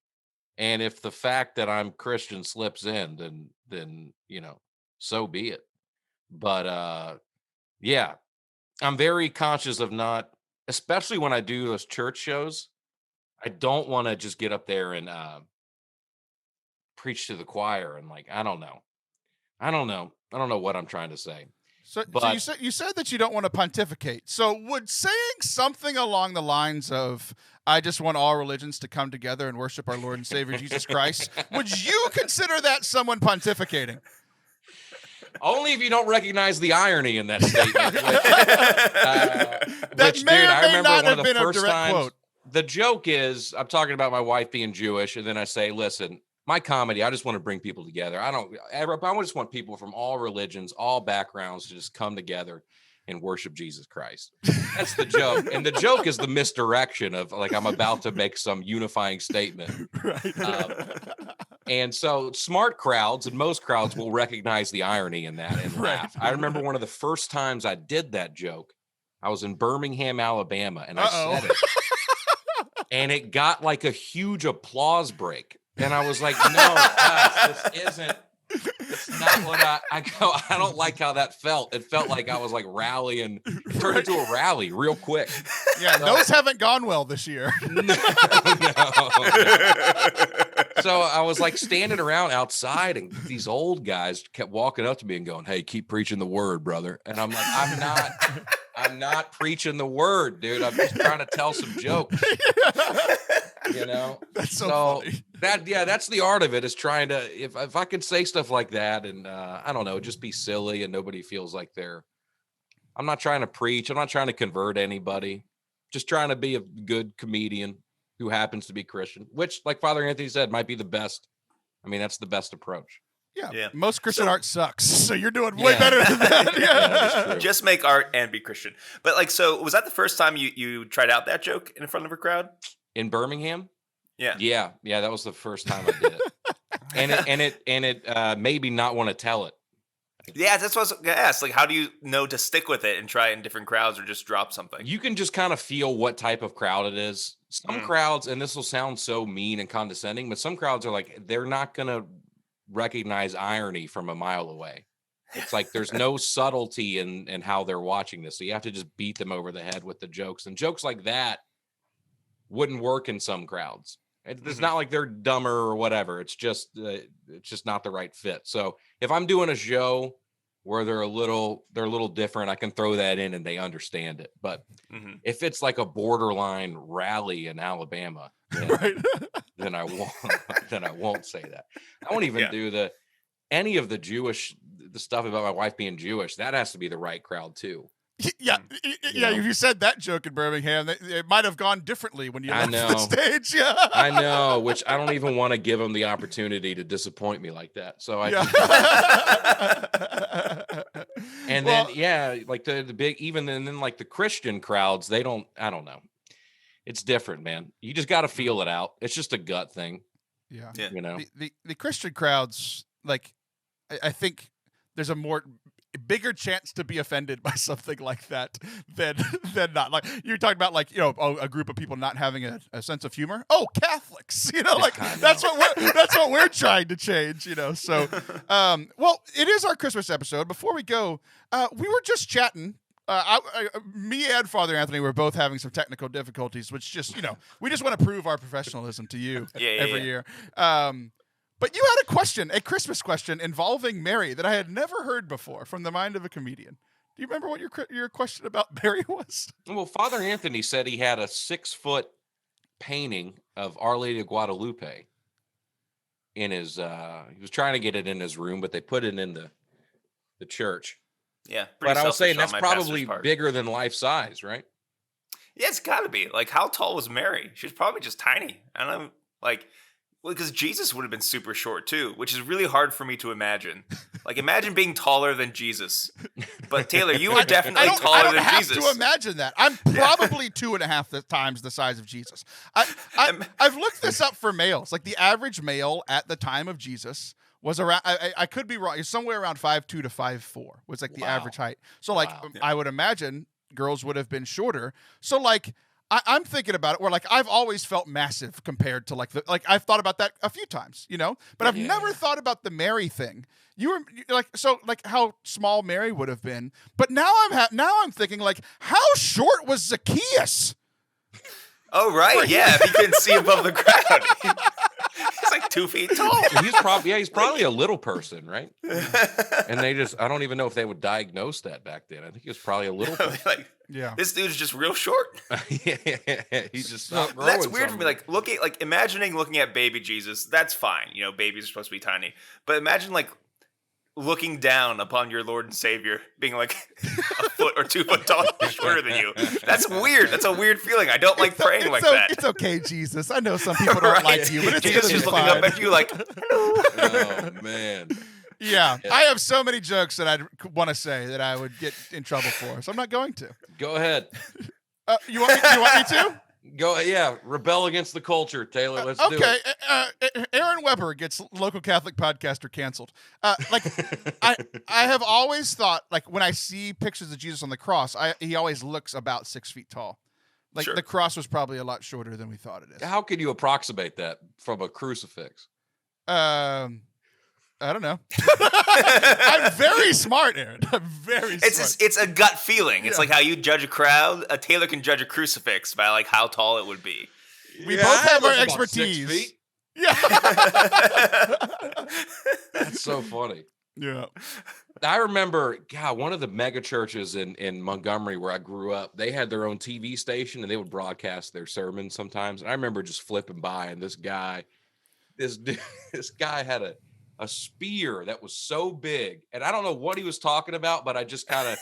D: And if the fact that I'm Christian slips in, then, so be it. But, I'm very conscious of not, especially when I do those church shows, I don't want to just get up there and preach to the choir and like, I don't know what I'm trying to say.
A: So you said that you don't want to pontificate. So would saying something along the lines of, I just want all religions to come together and worship our Lord and Savior Jesus Christ, would you consider that someone pontificating?
D: Only if you don't recognize the irony in that statement.
A: I remember one of the first times. Quote.
D: The joke is, I'm talking about my wife being Jewish, and then I say, listen, my comedy, I just want to bring people together. I just want people from all religions, all backgrounds to just come together and worship Jesus Christ. That's the joke. And the joke is the misdirection of like, I'm about to make some unifying statement.
A: Right.
D: And so smart crowds and most crowds will recognize the irony in that and laugh. I remember one of the first times I did that joke, I was in Birmingham, Alabama, and I said it. And it got like a huge applause break. And I was like, no, guys, it's not what I go. I don't like how that felt. It felt like I was like rallying, turned into a rally real quick.
A: Yeah, those haven't gone well this year.
D: No. So I was like standing around outside, and these old guys kept walking up to me and going, "Hey, keep preaching the word, brother." And I'm like, I'm not preaching the word, dude. I'm just trying to tell some jokes.
A: That's so funny.
D: That's the art of it, is trying to, if I can say stuff like that and I don't know, just be silly and nobody feels like I'm not trying to preach. I'm not trying to convert anybody. Just trying to be a good comedian who happens to be Christian, which, like Father Anthony said, might be the best. I mean, that's the best approach.
A: Yeah. Most Christian art sucks. So you're doing way better than that.
C: Yeah. Just make art and be Christian. But so was that the first time you tried out that joke in front of a crowd?
D: In Birmingham?
C: Yeah.
D: Yeah, that was the first time I did it. and it made me not want to tell it.
C: Yeah, that's what I was gonna ask. Like, how do you know to stick with it and try it in different crowds or just drop something?
D: You can just kind of feel what type of crowd it is. Some crowds, and this will sound so mean and condescending, but some crowds are like, they're not gonna recognize irony from a mile away. It's like there's no subtlety in how they're watching this. So you have to just beat them over the head with the jokes. And jokes like that wouldn't work in some crowds. It's not like they're dumber or whatever. It's just not the right fit. So if I'm doing a show where they're a little different, I can throw that in and they understand it. But if it's like a borderline rally in Alabama, then I won't say that. I won't even do any of the stuff about my wife being Jewish. That has to be the right crowd too.
A: Yeah. If you said that joke in Birmingham, it might have gone differently when you left the stage. Yeah,
D: I know. Which I don't even want to give them the opportunity to disappoint me like that. So then like the big, even and then like the Christian crowds, they don't. I don't know. It's different, man. You just got to feel it out. It's just a gut thing.
A: Yeah. The Christian crowds, like, I think there's a bigger chance to be offended by something like that than not. Like you're talking about, like, a group of people not having a sense of humor. Oh, Catholics, that's what we're trying to change. So well, it is our Christmas episode. Before we go, we were just chatting. Me and Father Anthony were both having some technical difficulties, which just we just want to prove our professionalism to you every year. But you had a Christmas question involving Mary that I had never heard before from the mind of a comedian. Do you remember what your question about Mary was?
D: Well, Father Anthony said he had a 6-foot painting of Our Lady of Guadalupe in his. He was trying to get it in his room, but they put it in the church.
C: Yeah,
D: but I was saying that's probably bigger than life size, right?
C: Yeah, it's got to be. Like, how tall was Mary? She was probably just tiny. I don't know, like. Well, because Jesus would have been super short too, which is really hard for me to imagine. Like, imagine being taller than Jesus. But Taylor, you were definitely taller than Jesus.
A: I don't have to imagine that. I'm probably 2.5 times the size of Jesus. I've looked this up for males. Like, the average male at the time of Jesus was around. I could be wrong. It's somewhere around 5'2" to 5'4" was like the average height. So like, I would imagine girls would have been shorter. So like. I'm thinking about it where, like, I've always felt massive compared to like I've thought about that a few times, but I've never thought about the Mary thing. You were like how small Mary would have been, but now I'm thinking, like, how short was Zacchaeus?
C: Oh right, yeah, if you couldn't see above the crowd. He's like 2 feet tall.
D: He's probably a little person, right? And I don't even know if they would diagnose that back then. I think he was probably a little person.
C: Like, this dude's just real short.
D: He's just not growing.
C: That's weird for me. Like, imagining looking at baby Jesus, that's fine. Babies are supposed to be tiny. But imagine, like, looking down upon your Lord and Savior being like a foot or 2 foot taller, shorter than you. That's weird. That's a weird feeling. I don't like praying like that.
A: It's okay, Jesus. I know some people don't like you, but it's
C: Jesus just looking up at you like, hello.
D: Oh man.
A: Yeah, I have so many jokes that I want to say that I would get in trouble for, so I'm not going to.
D: Go ahead.
A: You want me to?
D: Go, rebel against the culture, Taylor. Let's do
A: okay.
D: it.
A: Aaron Weber gets local Catholic podcaster canceled. I have always thought, like, when I see pictures of Jesus on the cross, he always looks about 6 feet tall. Like,
C: Sure.
A: the cross was probably a lot shorter than we thought it is.
D: How could you approximate that from a crucifix?
A: I don't know. I'm very smart, Aaron. I'm very smart.
C: It's a gut feeling. It's like how you judge a crowd. A Taylor can judge a crucifix by like how tall it would be.
A: We both have our
D: that's about
A: expertise.
D: 6 feet.
A: Yeah.
D: That's so funny.
A: Yeah.
D: I remember, God, one of the mega churches in Montgomery where I grew up, they had their own TV station and they would broadcast their sermons sometimes. And I remember just flipping by and this guy had a spear that was so big, and I don't know what he was talking about, but I just kind of,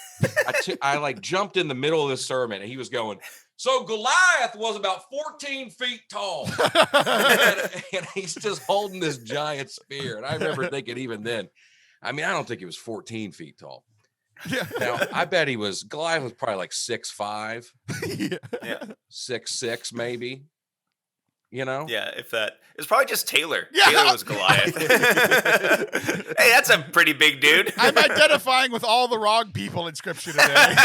D: I like jumped in the middle of this sermon, and he was going, so Goliath was about 14 feet tall, and he's just holding this giant spear, and I remember thinking even then, I mean, I don't think he was 14 feet tall.
A: Yeah.
D: Now, I bet Goliath was probably like 6'5",
C: Yeah.
D: 6'6", maybe. You know?
C: Yeah, if that. It's probably just Taylor.
A: Yeah.
C: Taylor was Goliath. Hey, that's a pretty big dude.
A: I'm identifying with all the wrong people in Scripture today.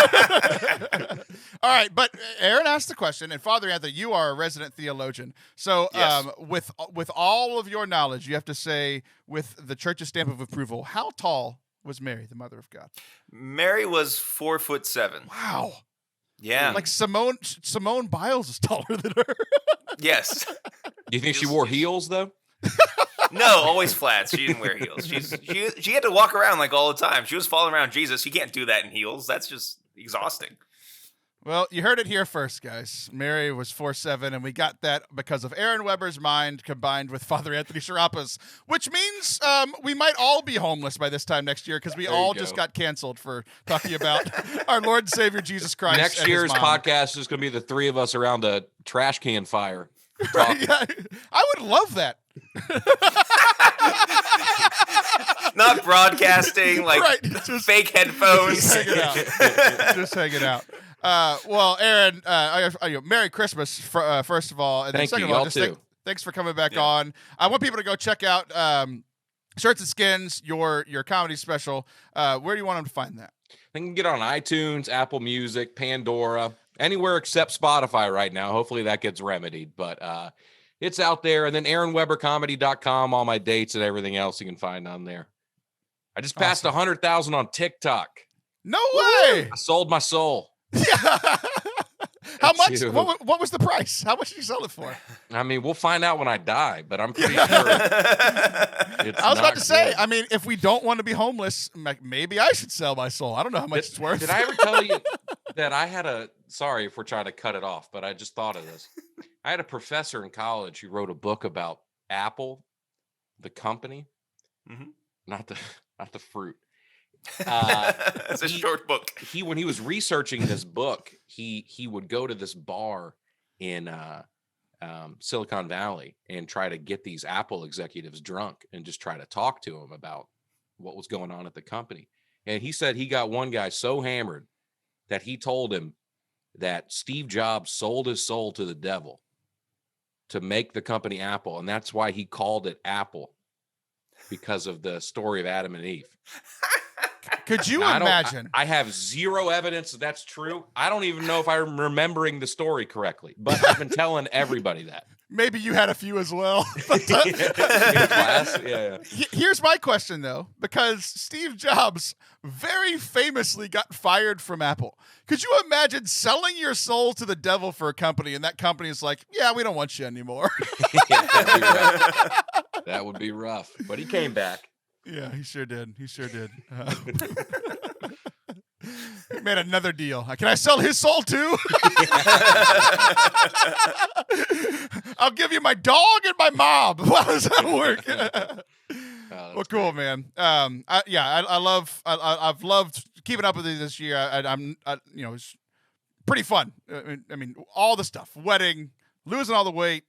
A: All right, but Aaron asked the question, and Father Anthony, you are a resident theologian. So
C: Yes.
A: with all of your knowledge, you have to say, with the church's stamp of approval, how tall was Mary, the Mother of God?
C: Mary was 4'7".
A: Wow.
C: Yeah.
A: Like Simone Biles is taller than her.
C: Yes.
D: Do you think she wore heels, though?
C: No, always flats. She didn't wear heels. She had to walk around like all the time. She was following around Jesus. You can't do that in heels. That's just exhausting.
A: Well, you heard it here first, guys. Mary was 4'7", and we got that because of Aaron Weber's mind combined with Father Anthony Sciarappa's, which means we might all be homeless by this time next year because we all just got canceled for talking about our Lord and Savior Jesus Christ.
D: Next year's podcast is going to be the three of us around a trash can fire.
A: Right, yeah, I would love that.
C: Not broadcasting, like
A: Right, just
C: fake headphones.
A: Just hanging out. Just hanging out. Well, Aaron, Merry Christmas, first of all. And then
D: Thank
A: second
D: you,
A: of all,
D: y'all too.
A: Thanks for coming back on. I want people to go check out Shirts and Skins, your comedy special. Where do you want them to find that?
D: They can get on iTunes, Apple Music, Pandora, anywhere except Spotify right now. Hopefully that gets remedied, but it's out there. And then AaronWeberComedy.com, all my dates and everything else you can find on there. I just passed 100,000 on TikTok.
A: No way!
D: I sold my soul.
A: How much? What was the price? How much did you sell it for?
D: I mean, we'll find out when I die, but I'm pretty sure. I
A: was about to say, I mean, if we don't want to be homeless, maybe I should sell my soul. I don't know how much it's worth.
D: Did I ever tell you that I had sorry if we're trying to cut it off, but I just thought of this. I had a professor in college who wrote a book about Apple, the company, not the fruit.
C: It's a short book.
D: When he was researching this book, he would go to this bar in Silicon Valley and try to get these Apple executives drunk and just try to talk to them about what was going on at the company. And he said he got one guy so hammered that he told him that Steve Jobs sold his soul to the devil to make the company Apple, and that's why he called it Apple, because of the story of Adam and Eve.
A: Could you imagine?
D: I have zero evidence that that's true. I don't even know if I'm remembering the story correctly, but I've been telling everybody that.
A: Maybe you had a few as well.
D: In class? Yeah.
A: Here's my question, though, because Steve Jobs very famously got fired from Apple. Could you imagine selling your soul to the devil for a company, and that company is like, yeah, we don't want you anymore?
D: That would be rough. But he came back.
A: Yeah, he sure did. He made another deal. Can I sell his soul too? I'll give you my dog and my mom. How does that work? Well, cool, man. I've loved keeping up with you this year. It's pretty fun. I mean, all the stuff, wedding, losing all the weight,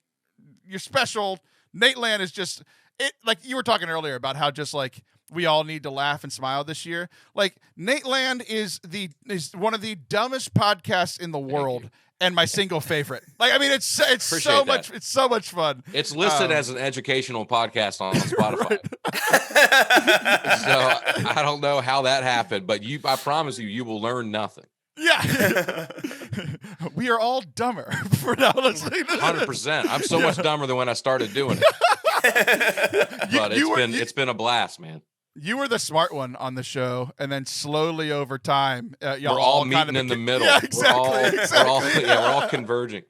A: your special. Nate Land is just. It, like you were talking earlier about how just like we all need to laugh and smile this year. Like Nate Land is one of the dumbest podcasts in the world. and my single favorite. Like, I mean, it's so much. It's so much fun.
D: It's listed as an educational podcast on Spotify. So I don't know how that happened, but I promise you will learn nothing.
A: Yeah. We are all dumber for now listening to
D: 100%. I'm so much dumber than when I started doing it. But it's been a blast, man.
A: You were the smart one on the show, and then slowly over time, y'all
D: we're all meeting in the middle.
A: Yeah, exactly.
D: We're all converging.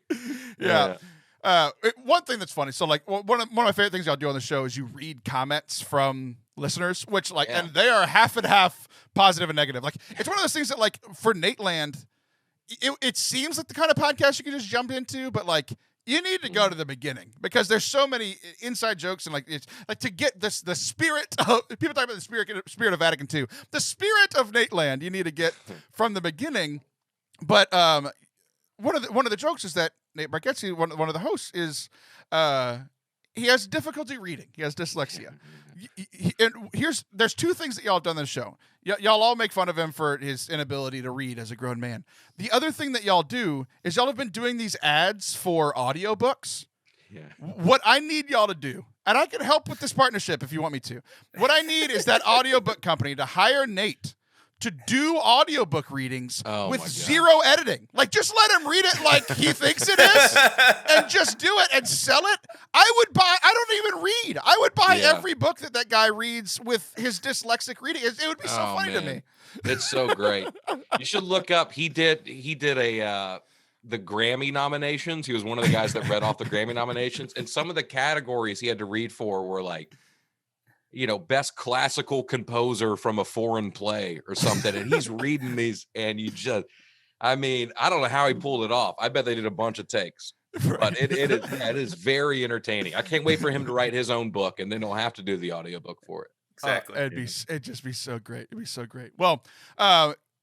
A: Yeah. One thing that's funny. So, like, one of my favorite things y'all do on the show is you read comments from listeners, which, like, and they are half and half positive and negative. Like, it's one of those things that, like, for Nate Land, it seems like the kind of podcast you can just jump into, but, like, you need to go to the beginning because there's so many inside jokes and, like, it's like to get the spirit of people talk about the spirit of Vatican II, the spirit of Nate Land. You need to get from the beginning. But one of the jokes is that Nate Bargatze, one of the hosts, is he has difficulty reading. He has dyslexia. And there's two things that y'all have done on the show. Y'all all make fun of him for his inability to read as a grown man. The other thing that y'all do is y'all have been doing these ads for audiobooks.
D: Yeah.
A: What I need y'all to do, and I can help with this partnership if you want me to. What I need is that audiobook company to hire Nate to do audiobook readings with zero editing. Like, just let him read it like he thinks it is and just do it and sell it. I don't even read. I would buy every book that guy reads with his dyslexic reading. It would be so funny to me.
D: It's so great. You should look up. He did the Grammy nominations. He was one of the guys that read off the Grammy nominations. And some of the categories he had to read for were like, best classical composer from a foreign play or something. And he's reading these and I don't know how he pulled it off. I bet they did a bunch of takes, but it is very entertaining. I can't wait for him to write his own book and then he'll have to do the audiobook for it.
C: Exactly.
A: It'd just be so great. It'd be so great. Well,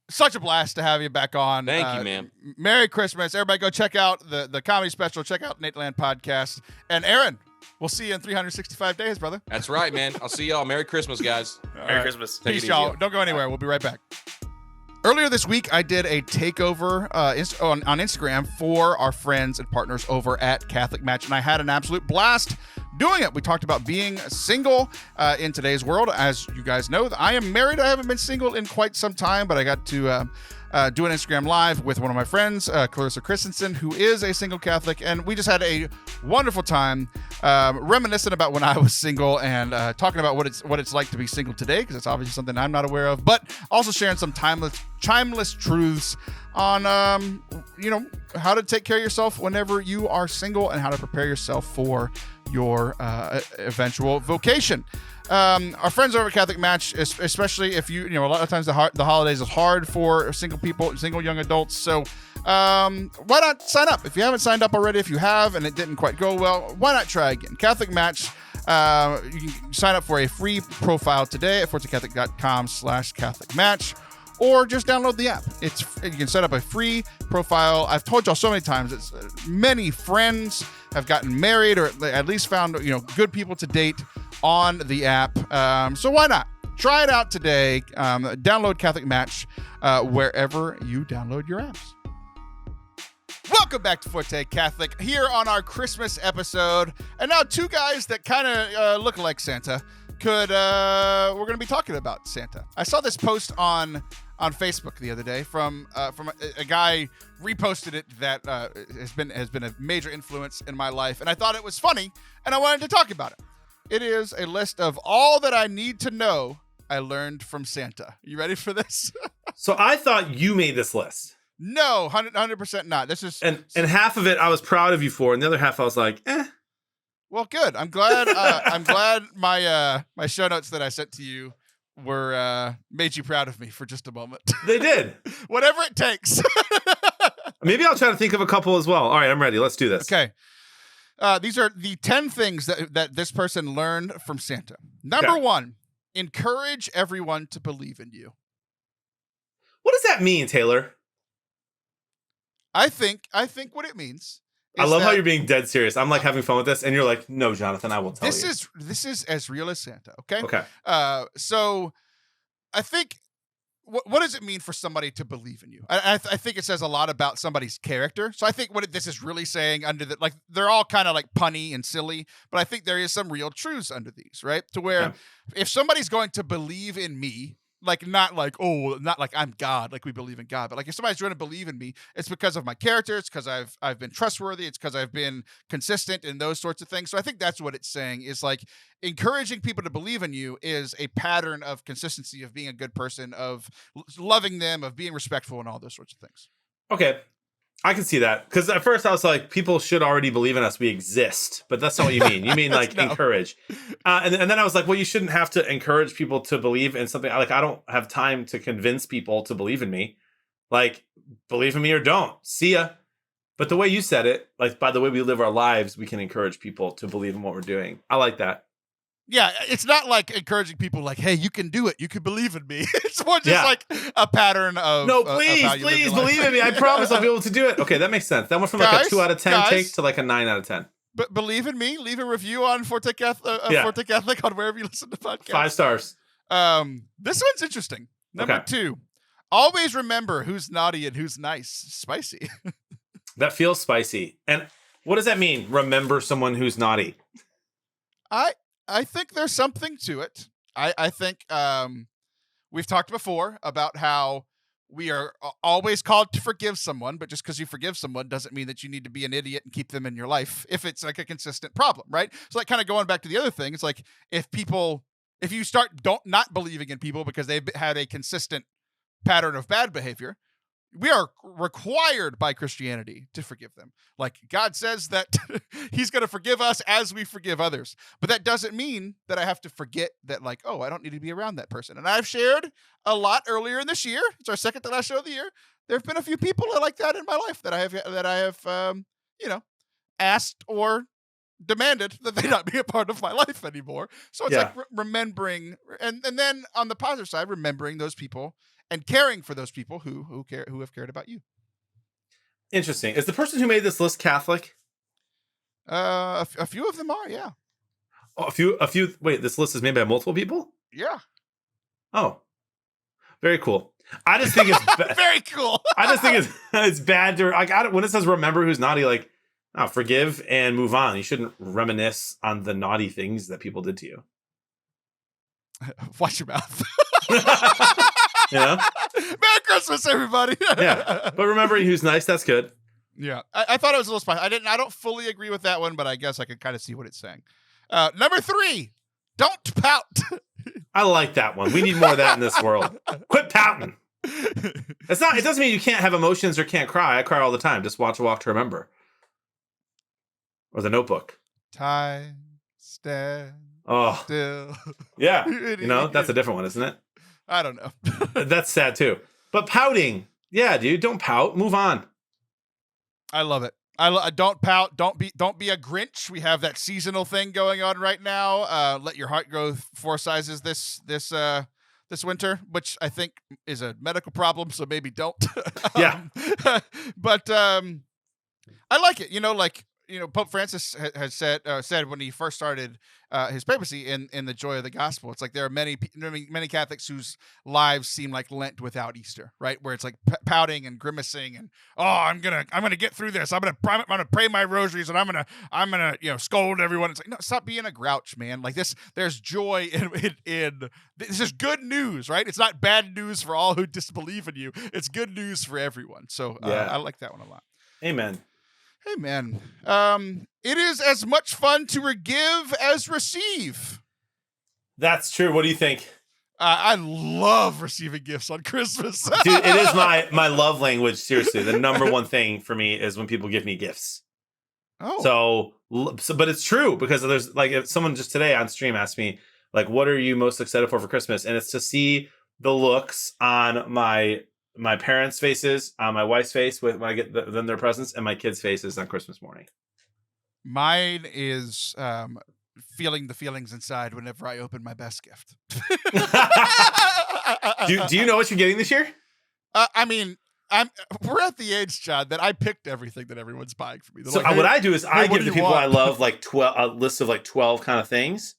A: such a blast to have you back on.
D: Thank you, man.
A: Merry Christmas. Everybody go check out the comedy special. Check out Nate Land podcast. And Aaron, we'll see you in 365 days, brother.
D: That's right, man. I'll see y'all. Merry Christmas, guys.
C: Merry Christmas.
A: Peace, y'all. Don't go anywhere. We'll be right back. Earlier this week, I did a takeover on Instagram for our friends and partners over at Catholic Match, and I had an absolute blast doing it. We talked about being single in today's world. As you guys know, I am married. I haven't been single in quite some time, but I got to do an Instagram Live with one of my friends, Clarissa Christensen, who is a single Catholic, and we just had a wonderful time reminiscing about when I was single and talking about what it's like to be single today, because it's obviously something I'm not aware of, but also sharing some timeless truths on how to take care of yourself whenever you are single and how to prepare yourself for your eventual vocation. Our friends over at Catholic Match, especially if you a lot of times the holidays is hard for single people, single young adults. So why not sign up? If you haven't signed up already, if you have and it didn't quite go well, why not try again? Catholic Match, you can sign up for a free profile today at fortecatholic.com/Catholic Match. Or just download the app. You can set up a free profile. I've told y'all so many times, many friends have gotten married or at least found good people to date on the app. So why not? Try it out today. Download Catholic Match wherever you download your apps. Welcome back to Forte Catholic here on our Christmas episode. And now two guys that kind of look like Santa we're going to be talking about Santa. I saw this post on Facebook the other day from a guy reposted it that has been a major influence in my life, and I thought it was funny, and I wanted to talk about it. It is a list of all that I need to know I learned from Santa. You ready for this?
B: So I thought you made this list.
A: No, 100% not. This is
B: and half of it I was proud of you for, and the other half I was like, eh.
A: Well, good. I'm glad. I'm glad my show notes that I sent to you were made you proud of me for just a moment.
B: They did.
A: Whatever it takes.
B: Maybe I'll try to think of a couple as well. All right, I'm ready. Let's do this.
A: Okay. These are the 10 things that this person learned from Santa. Number 1, encourage everyone to believe in you.
B: What does that mean, Taylor?
A: I think what it means.
B: I love how you're being dead serious. I'm like having fun with this, and you're like, "No, Jonathan, I will tell you."
A: This is as real as Santa. Okay.
B: Okay.
A: So I think what does it mean for somebody to believe in you? I think it says a lot about somebody's character. So I think what this is really saying under the, like, they're all kind of like punny and silly, but I think there is some real truths under these, right? To where if somebody's going to believe in me, like not like I'm God, like we believe in God, but like if somebody's going to believe in me, it's because of my character. It's because I've been trustworthy. It's because I've been consistent and those sorts of things. So I think that's what it's saying, is like encouraging people to believe in you is a pattern of consistency, of being a good person, of loving them, of being respectful, and all those sorts of things.
B: Okay. I can see that, because at first I was like, people should already believe in us. We exist, but that's not what you mean. You mean like encourage. And then I was like, well, you shouldn't have to encourage people to believe in something. Like, I don't have time to convince people to believe in me. Like, believe in me or don't. See ya. But the way you said it, like by the way we live our lives, we can encourage people to believe in what we're doing. I like that.
A: Yeah, it's not like encouraging people like, hey, you can do it. You can believe in me. It's more just like a pattern of
B: no, please believe in me. I promise I'll be able to do it. Okay, that makes sense. That went from like a 2 out of 10 take to like a 9 out of 10.
A: But believe in me. Leave a review on Forte Catholic on wherever you listen to podcasts.
B: 5 stars.
A: This one's interesting. Number 2, always remember who's naughty and who's nice. Spicy.
B: That feels spicy. And what does that mean? Remember someone who's naughty.
A: I think there's something to it. I think we've talked before about how we are always called to forgive someone, but just because you forgive someone doesn't mean that you need to be an idiot and keep them in your life if it's like a consistent problem, right? So like kind of going back to the other thing, it's like if you start not believing in people because they've had a consistent pattern of bad behavior, we are required by Christianity to forgive them. Like God says that he's going to forgive us as we forgive others. But that doesn't mean that I have to forget that, like, oh, I don't need to be around that person. And I've shared a lot earlier in this year. It's our second to last show of the year. There have been a few people like that in my life that I have asked or demanded that they not be a part of my life anymore. So it's like remembering, and then on the positive side, remembering those people and caring for those people who have cared about you.
B: Interesting. Is the person who made this list Catholic?
A: A few of them are, yeah.
B: Oh, a few. Wait, this list is made by multiple people?
A: Yeah.
B: Oh, very cool. I just think it's
A: very cool.
B: I just think it's bad to like when it says remember who's naughty, like forgive and move on. You shouldn't reminisce on the naughty things that people did to you.
A: Watch your mouth.
B: You know?
A: Merry Christmas, everybody.
B: Yeah, but remembering who's nice, that's good.
A: Yeah, I thought it was a little spicy. I don't fully agree with that one, but I guess I could kind of see what it's saying. Number 3, don't pout.
B: I like that one. We need more of that in this world. Quit pouting. It doesn't mean you can't have emotions or can't cry. I cry all the time. Just watch A Walk to Remember. Or The Notebook.
A: Time, stand, still.
B: Yeah. You know, that's a different one, isn't it?
A: I don't know.
B: That's sad too. But pouting. Yeah, dude, don't pout. Move on.
A: I love it. I don't pout. Don't be a Grinch. We have that seasonal thing going on right now. Let your heart grow 4 sizes this winter, which I think is a medical problem. So maybe don't.
B: Yeah.
A: But I like it. Pope Francis has said when he first started his papacy in the Joy of the Gospel, it's like there are many Catholics whose lives seem like Lent without Easter, right? Where it's like pouting and grimacing and I'm gonna get through this. I'm gonna pray my rosaries and I'm gonna scold everyone. It's like, no, stop being a grouch, man. Like this, there's joy in this is good news, right? It's not bad news for all who disbelieve in you. It's good news for everyone. So I like that one a lot.
B: Amen.
A: Hey, man. It is as much fun to forgive as receive.
B: That's true. What do you think?
A: I love receiving gifts on Christmas.
B: Dude, it is my love language. Seriously, the number one thing for me is when people give me gifts. Oh. So but it's true, because there's like, if someone just today on stream asked me, like, what are you most excited for Christmas? And it's to see the looks on my parents' faces, on my wife's face when I get them their presents, and my kids' faces on Christmas morning.
A: Mine is feeling the feelings inside whenever I open my best gift.
B: Do you know what you're getting this year?
A: We're at the age, John, that I picked everything that everyone's buying for me.
B: So like, what I do is I give the people I love like a list of like 12 kind of things.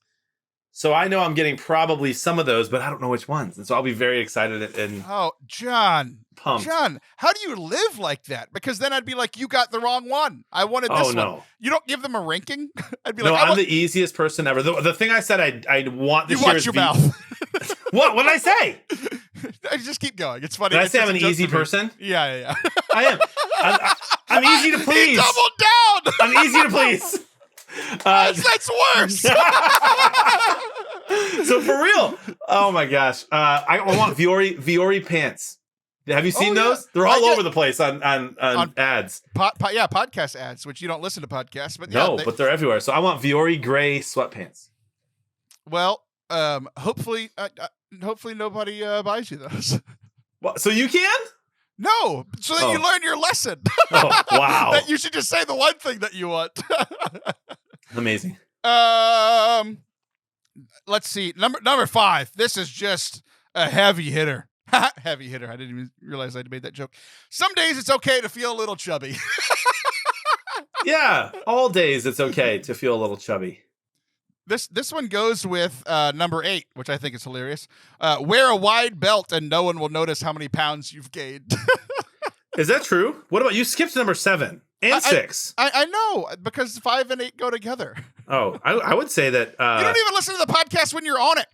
B: So I know I'm getting probably some of those, but I don't know which ones. And so I'll be very excited and
A: John,
B: pumped.
A: John, how do you live like that? Because then I'd be like, you got the wrong one. I wanted this one.
B: No.
A: You don't give them a ranking? I'd be
B: No,
A: like,
B: I'm the easiest person ever. The thing I said I want this
A: you
B: year
A: watch
B: is
A: your mouth.
B: What did I say?
A: Just keep going. It's funny.
B: Did I say I'm an easy person?
A: Yeah.
B: I am. I'm easy to please.
A: He doubled down.
B: I'm easy to please.
A: That's worse.
B: So for real, oh my gosh, I want Viore pants. Have you seen those? They're all over the place on ads.
A: Podcast ads, which you don't listen to podcasts, but
B: but they're everywhere. So I want Viore gray sweatpants.
A: Well, hopefully nobody buys you those.
B: Well, so you can?
A: No, so that you learn your lesson.
B: Oh, wow.
A: That you should just say the one thing that you want.
B: Amazing.
A: Let's see. Number 5. This is just a heavy hitter. Heavy hitter. I didn't even realize I'd made that joke. Some days it's okay to feel a little chubby.
B: Yeah, all days it's okay to feel a little chubby.
A: This one goes with number 8, which I think is hilarious. Wear a wide belt and no one will notice how many pounds you've gained.
B: Is that true? What about you? Skipped number 7 and 6.
A: I know, because 5 and 8 go together.
B: Oh, I would say that.
A: You don't even listen to the podcast when you're on it.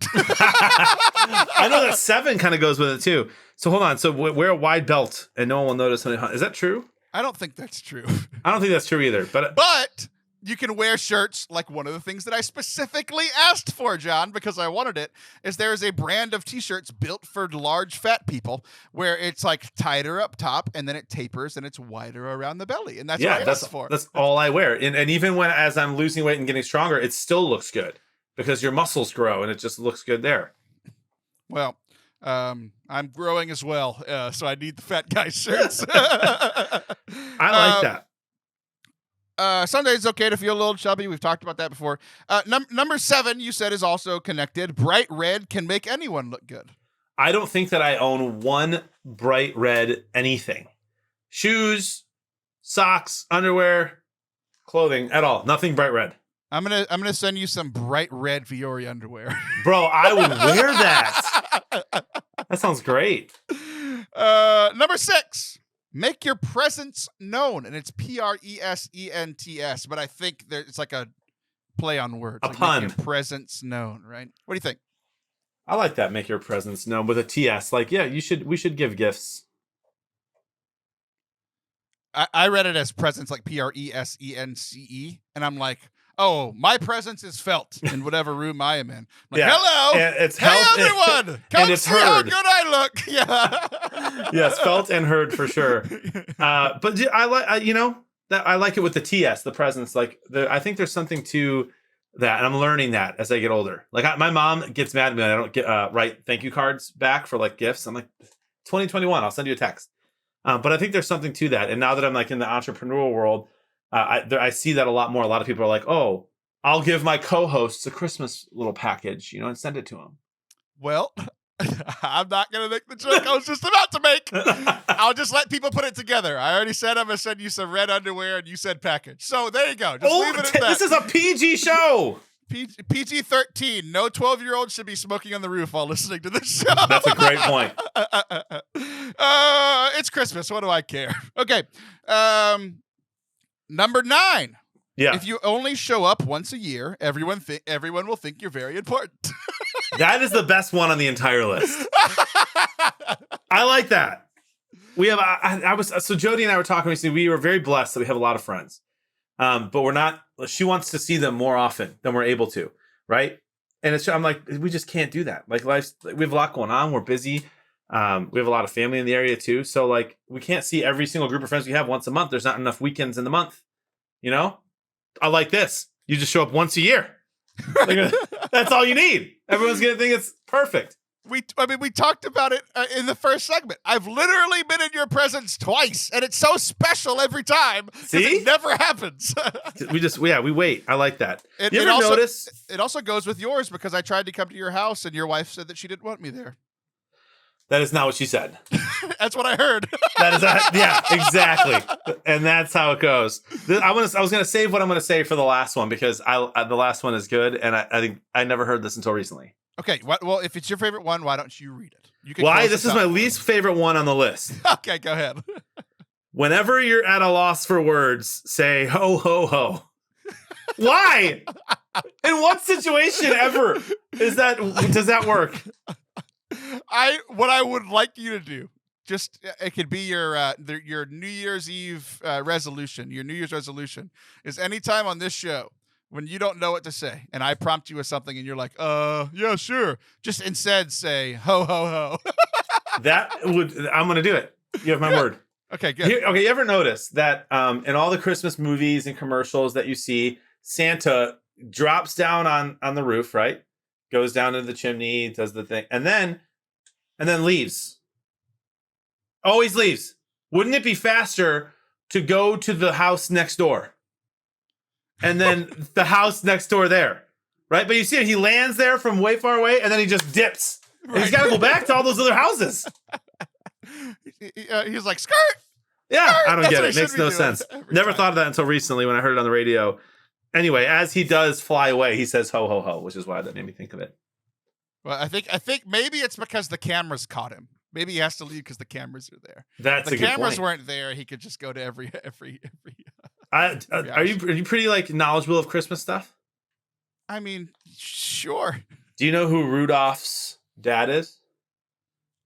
B: I know that 7 kind of goes with it too. So hold on. So wear a wide belt and no one will notice. Is that true?
A: I don't think that's true.
B: I don't think that's true either. But
A: you can wear shirts. Like, one of the things that I specifically asked for, John, because I wanted it, is there is a brand of t-shirts built for large fat people where it's like tighter up top and then it tapers and it's wider around the belly. And that's what I asked for.
B: That's all I wear. And even as I'm losing weight and getting stronger, it still looks good because your muscles grow and it just looks good there.
A: Well, I'm growing as well, so I need the fat guy shirts.
B: I like that.
A: Some days it's okay to feel a little chubby. We've talked about that before. Number 7, you said, is also connected. Bright red can make anyone look good.
B: I don't think that I own one bright red anything. Shoes, socks, underwear, clothing, at all. Nothing bright red.
A: I'm gonna send you some bright red Viore underwear.
B: Bro, I would wear that. That sounds great.
A: Number 6. Make your presence known, and it's presents, but I think it's like a play on words.
B: A pun.
A: Make your presence known, right? What do you think?
B: I like that. Make your presence known with a TS. Like, yeah, we should give gifts.
A: I read it as presence, like presence, and I'm like, oh, my presence is felt in whatever room I am in. Like, hello,
B: and it's
A: hey everyone, come
B: it's
A: see
B: heard.
A: how good I look. Yeah,
B: yes, felt and heard for sure. But I like, that I like it with the TS, the presence. Like, I think there's something to that, and I'm learning that as I get older. Like, my mom gets mad at me when I don't get write thank you cards back for like gifts. I'm like, 2021, I'll send you a text. But I think there's something to that, and now that I'm like in the entrepreneurial world. I see that a lot more. A lot of people are like, oh, I'll give my co-hosts a Christmas little package, and send it to them.
A: Well, I'm not going to make the joke I was just about to make. I'll just let people put it together. I already said I'm going to send you some red underwear, and you said package. So there you go. Just leave it at that.
B: This is a PG show.
A: PG-13. No 12-year-old should be smoking on the roof while listening to this show.
B: That's a great point.
A: It's Christmas. What do I care? Okay. Number 9.
B: Yeah.
A: If you only show up once a year, everyone will think you're very important.
B: That is the best one on the entire list. I like that. We have so Jody and I were talking recently. We were very blessed that we have a lot of friends. But we're not. She wants to see them more often than we're able to, right? And I'm like, we just can't do that. Like, we have a lot going on. We're busy. We have a lot of family in the area too. So like, we can't see every single group of friends we have once a month. There's not enough weekends in the month. I like this. You just show up once a year. That's all you need. Everyone's going to think it's perfect.
A: We talked about it in the first segment. I've literally been in your presence twice, and it's so special every time.
B: See?
A: It never happens.
B: we wait. I like that.
A: You ever notice? It also goes with yours because I tried to come to your house, and your wife said that she didn't want me there.
B: That is not what she said.
A: That's what I heard.
B: Yeah, exactly. And that's how it goes. I was going to save what I'm going to say for the last one because the last one is good. And I think I never heard this until recently.
A: Okay. Well, if it's your favorite one, why don't you read it? You can
B: Why? This is my least favorite one on the list.
A: Okay, go ahead.
B: Whenever you're at a loss for words, say ho, ho, ho. Why? In what situation ever does that work?
A: What I would like you to do, just it could be your New Year's Eve resolution. Your New Year's resolution is anytime on this show when you don't know what to say and I prompt you with something and you're like, yeah, sure. Just instead say ho, ho, ho.
B: I'm going to do it. You have my word.
A: Okay, good.
B: You ever notice that in all the Christmas movies and commercials that you see, Santa drops down on the roof, right? Goes down into the chimney, does the thing, and then leaves. Always leaves. Wouldn't it be faster to go to the house next door? And then the house next door there, right? But you see, he lands there from way far away, and then he just dips. Right. He's got to go back to all those other houses.
A: He's like, skirt.
B: Yeah,
A: skirt!
B: I don't get it. Makes no sense. Never thought of that until recently when I heard it on the radio. Anyway, as he does fly away, he says ho, ho, ho, which is why that made me think of it.
A: Well, I think maybe it's because the cameras caught him. Maybe he has to leave because the cameras are there.
B: That's a good point.
A: The cameras weren't there. He could just go to every
B: Are you pretty like knowledgeable of Christmas stuff?
A: I mean, sure.
B: Do you know who Rudolph's dad is?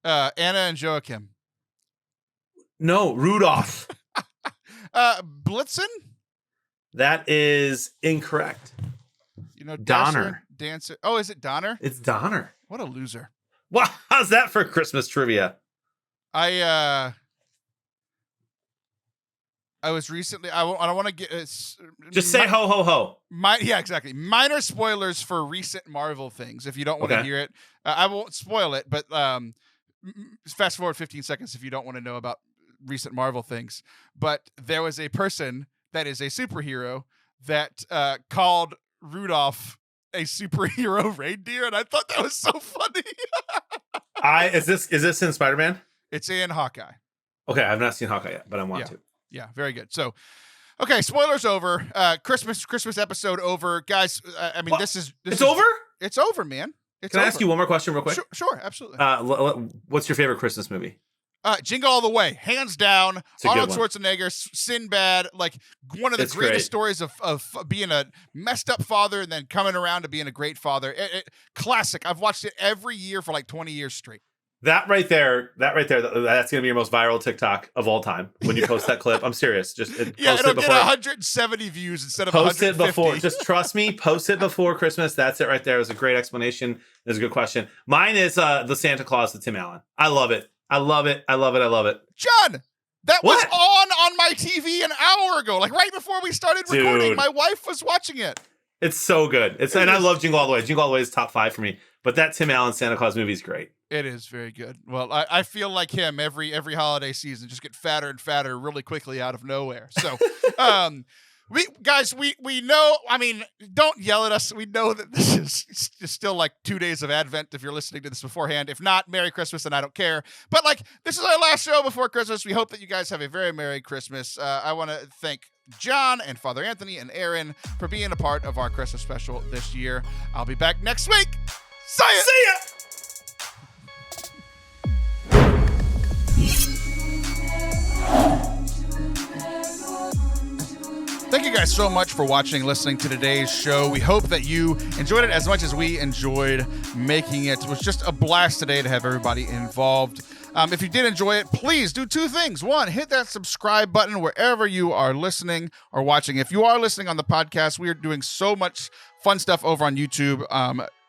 A: Anna and Joachim.
B: No, Rudolph.
A: Blitzen?
B: That is incorrect.
A: You know,
B: Donner.
A: Dancer. Oh, is it Donner?
B: It's Donner.
A: What a loser.
B: Wow, how's that for Christmas trivia?
A: I was recently. I don't want to get.
B: Just say ho ho ho.
A: Yeah, exactly. Minor spoilers for recent Marvel things. If you don't want to hear it, I won't spoil it. But fast forward 15 seconds if you don't want to know about recent Marvel things. But there was a person that is a superhero that called Rudolph a superhero reindeer, and I thought that was so funny.
B: Is this in Spider-Man?
A: It's in Hawkeye.
B: Okay, I've not seen Hawkeye yet, but I want to.
A: Yeah, very good. So, okay, spoilers over. Christmas episode over, guys. I mean, this is
B: over.
A: It's over, man.
B: Can I ask you one more question, real quick?
A: Sure, absolutely.
B: What's your favorite Christmas movie?
A: Jingle All the Way, hands down. Arnold Schwarzenegger, Sinbad, like one of the greatest stories of being a messed up father and then coming around to being a great father. Classic. I've watched it every year for like 20 years straight.
B: That right there, that's going to be your most viral TikTok of all time when you post that clip. I'm serious. Just post
A: it'll
B: it before.
A: Get 170 views instead of
B: post
A: 150.
B: It before. Just trust me. Post it before Christmas. That's it right there. It was a great explanation. It was a good question. Mine is the Santa Claus to Tim Allen. I love it. I love it.
A: John, that was on my TV an hour ago, like right before we started recording. My wife was watching it. It's so good. And I love Jingle All the Way. Jingle All the Way is top 5 for me. But that Tim Allen Santa Claus movie is great. It is very good. Well, I feel like him every holiday season, just get fatter and fatter really quickly out of nowhere. So, we know, I mean, don't yell at us. We know that this is still like 2 days of Advent if you're listening to this beforehand. If not, Merry Christmas, and I don't care. But like, this is our last show before Christmas. We hope that you guys have a very Merry Christmas. I want to thank John and Father Anthony and Aaron for being a part of our Christmas special this year. I'll be back next week. See ya! Thank you guys so much for watching, listening to today's show. We hope that you enjoyed it as much as we enjoyed making it. It was just a blast today to have everybody involved. If you did enjoy it, please do 2 things. 1, hit that subscribe button wherever you are listening or watching. If you are listening on the podcast, we are doing so much fun stuff over on YouTube.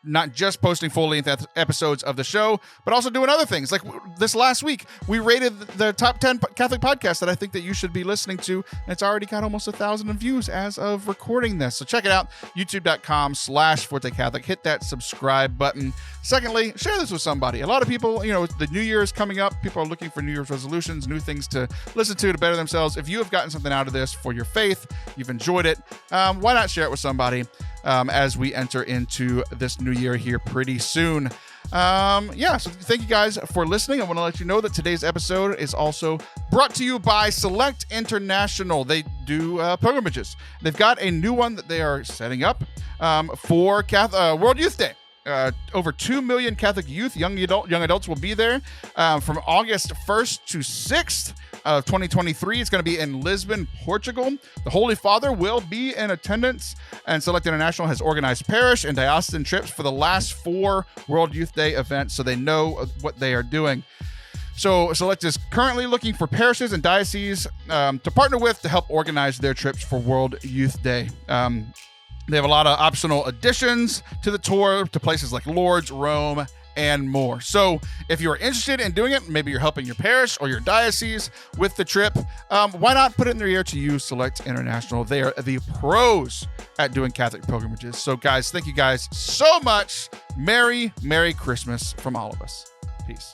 A: Not just posting full-length episodes of the show, but also doing other things. Like this last week, we rated the top 10 Catholic podcasts that I think that you should be listening to, and it's already got almost 1,000 views as of recording this. So check it out, youtube.com/Forte Catholic. Hit that subscribe button. Secondly, share this with somebody. A lot of people, the New Year is coming up. People are looking for New Year's resolutions, new things to listen to better themselves. If you have gotten something out of this for your faith, you've enjoyed it, why not share it with somebody as we enter into this new year here pretty soon. So thank you guys for listening. I want to let you know that today's episode is also brought to you by Select International. They do pilgrimages. They've got a new one that they are setting up for World Youth Day. Over 2 million Catholic youth, young adults will be there from August 1st to 6th of 2023. It's going to be in Lisbon, Portugal. The Holy Father will be in attendance, and Select International has organized parish and diocesan trips for the last 4 World Youth Day events, so they know what they are doing. So Select is currently looking for parishes and dioceses to partner with to help organize their trips for World Youth Day. They have a lot of optional additions to the tour to places like Lourdes, Rome, and more. So if you're interested in doing it, maybe you're helping your parish or your diocese with the trip, why not put it in their ear to use Select International? They are the pros at doing Catholic pilgrimages. So guys, thank you guys so much. Merry Christmas from all of us. Peace.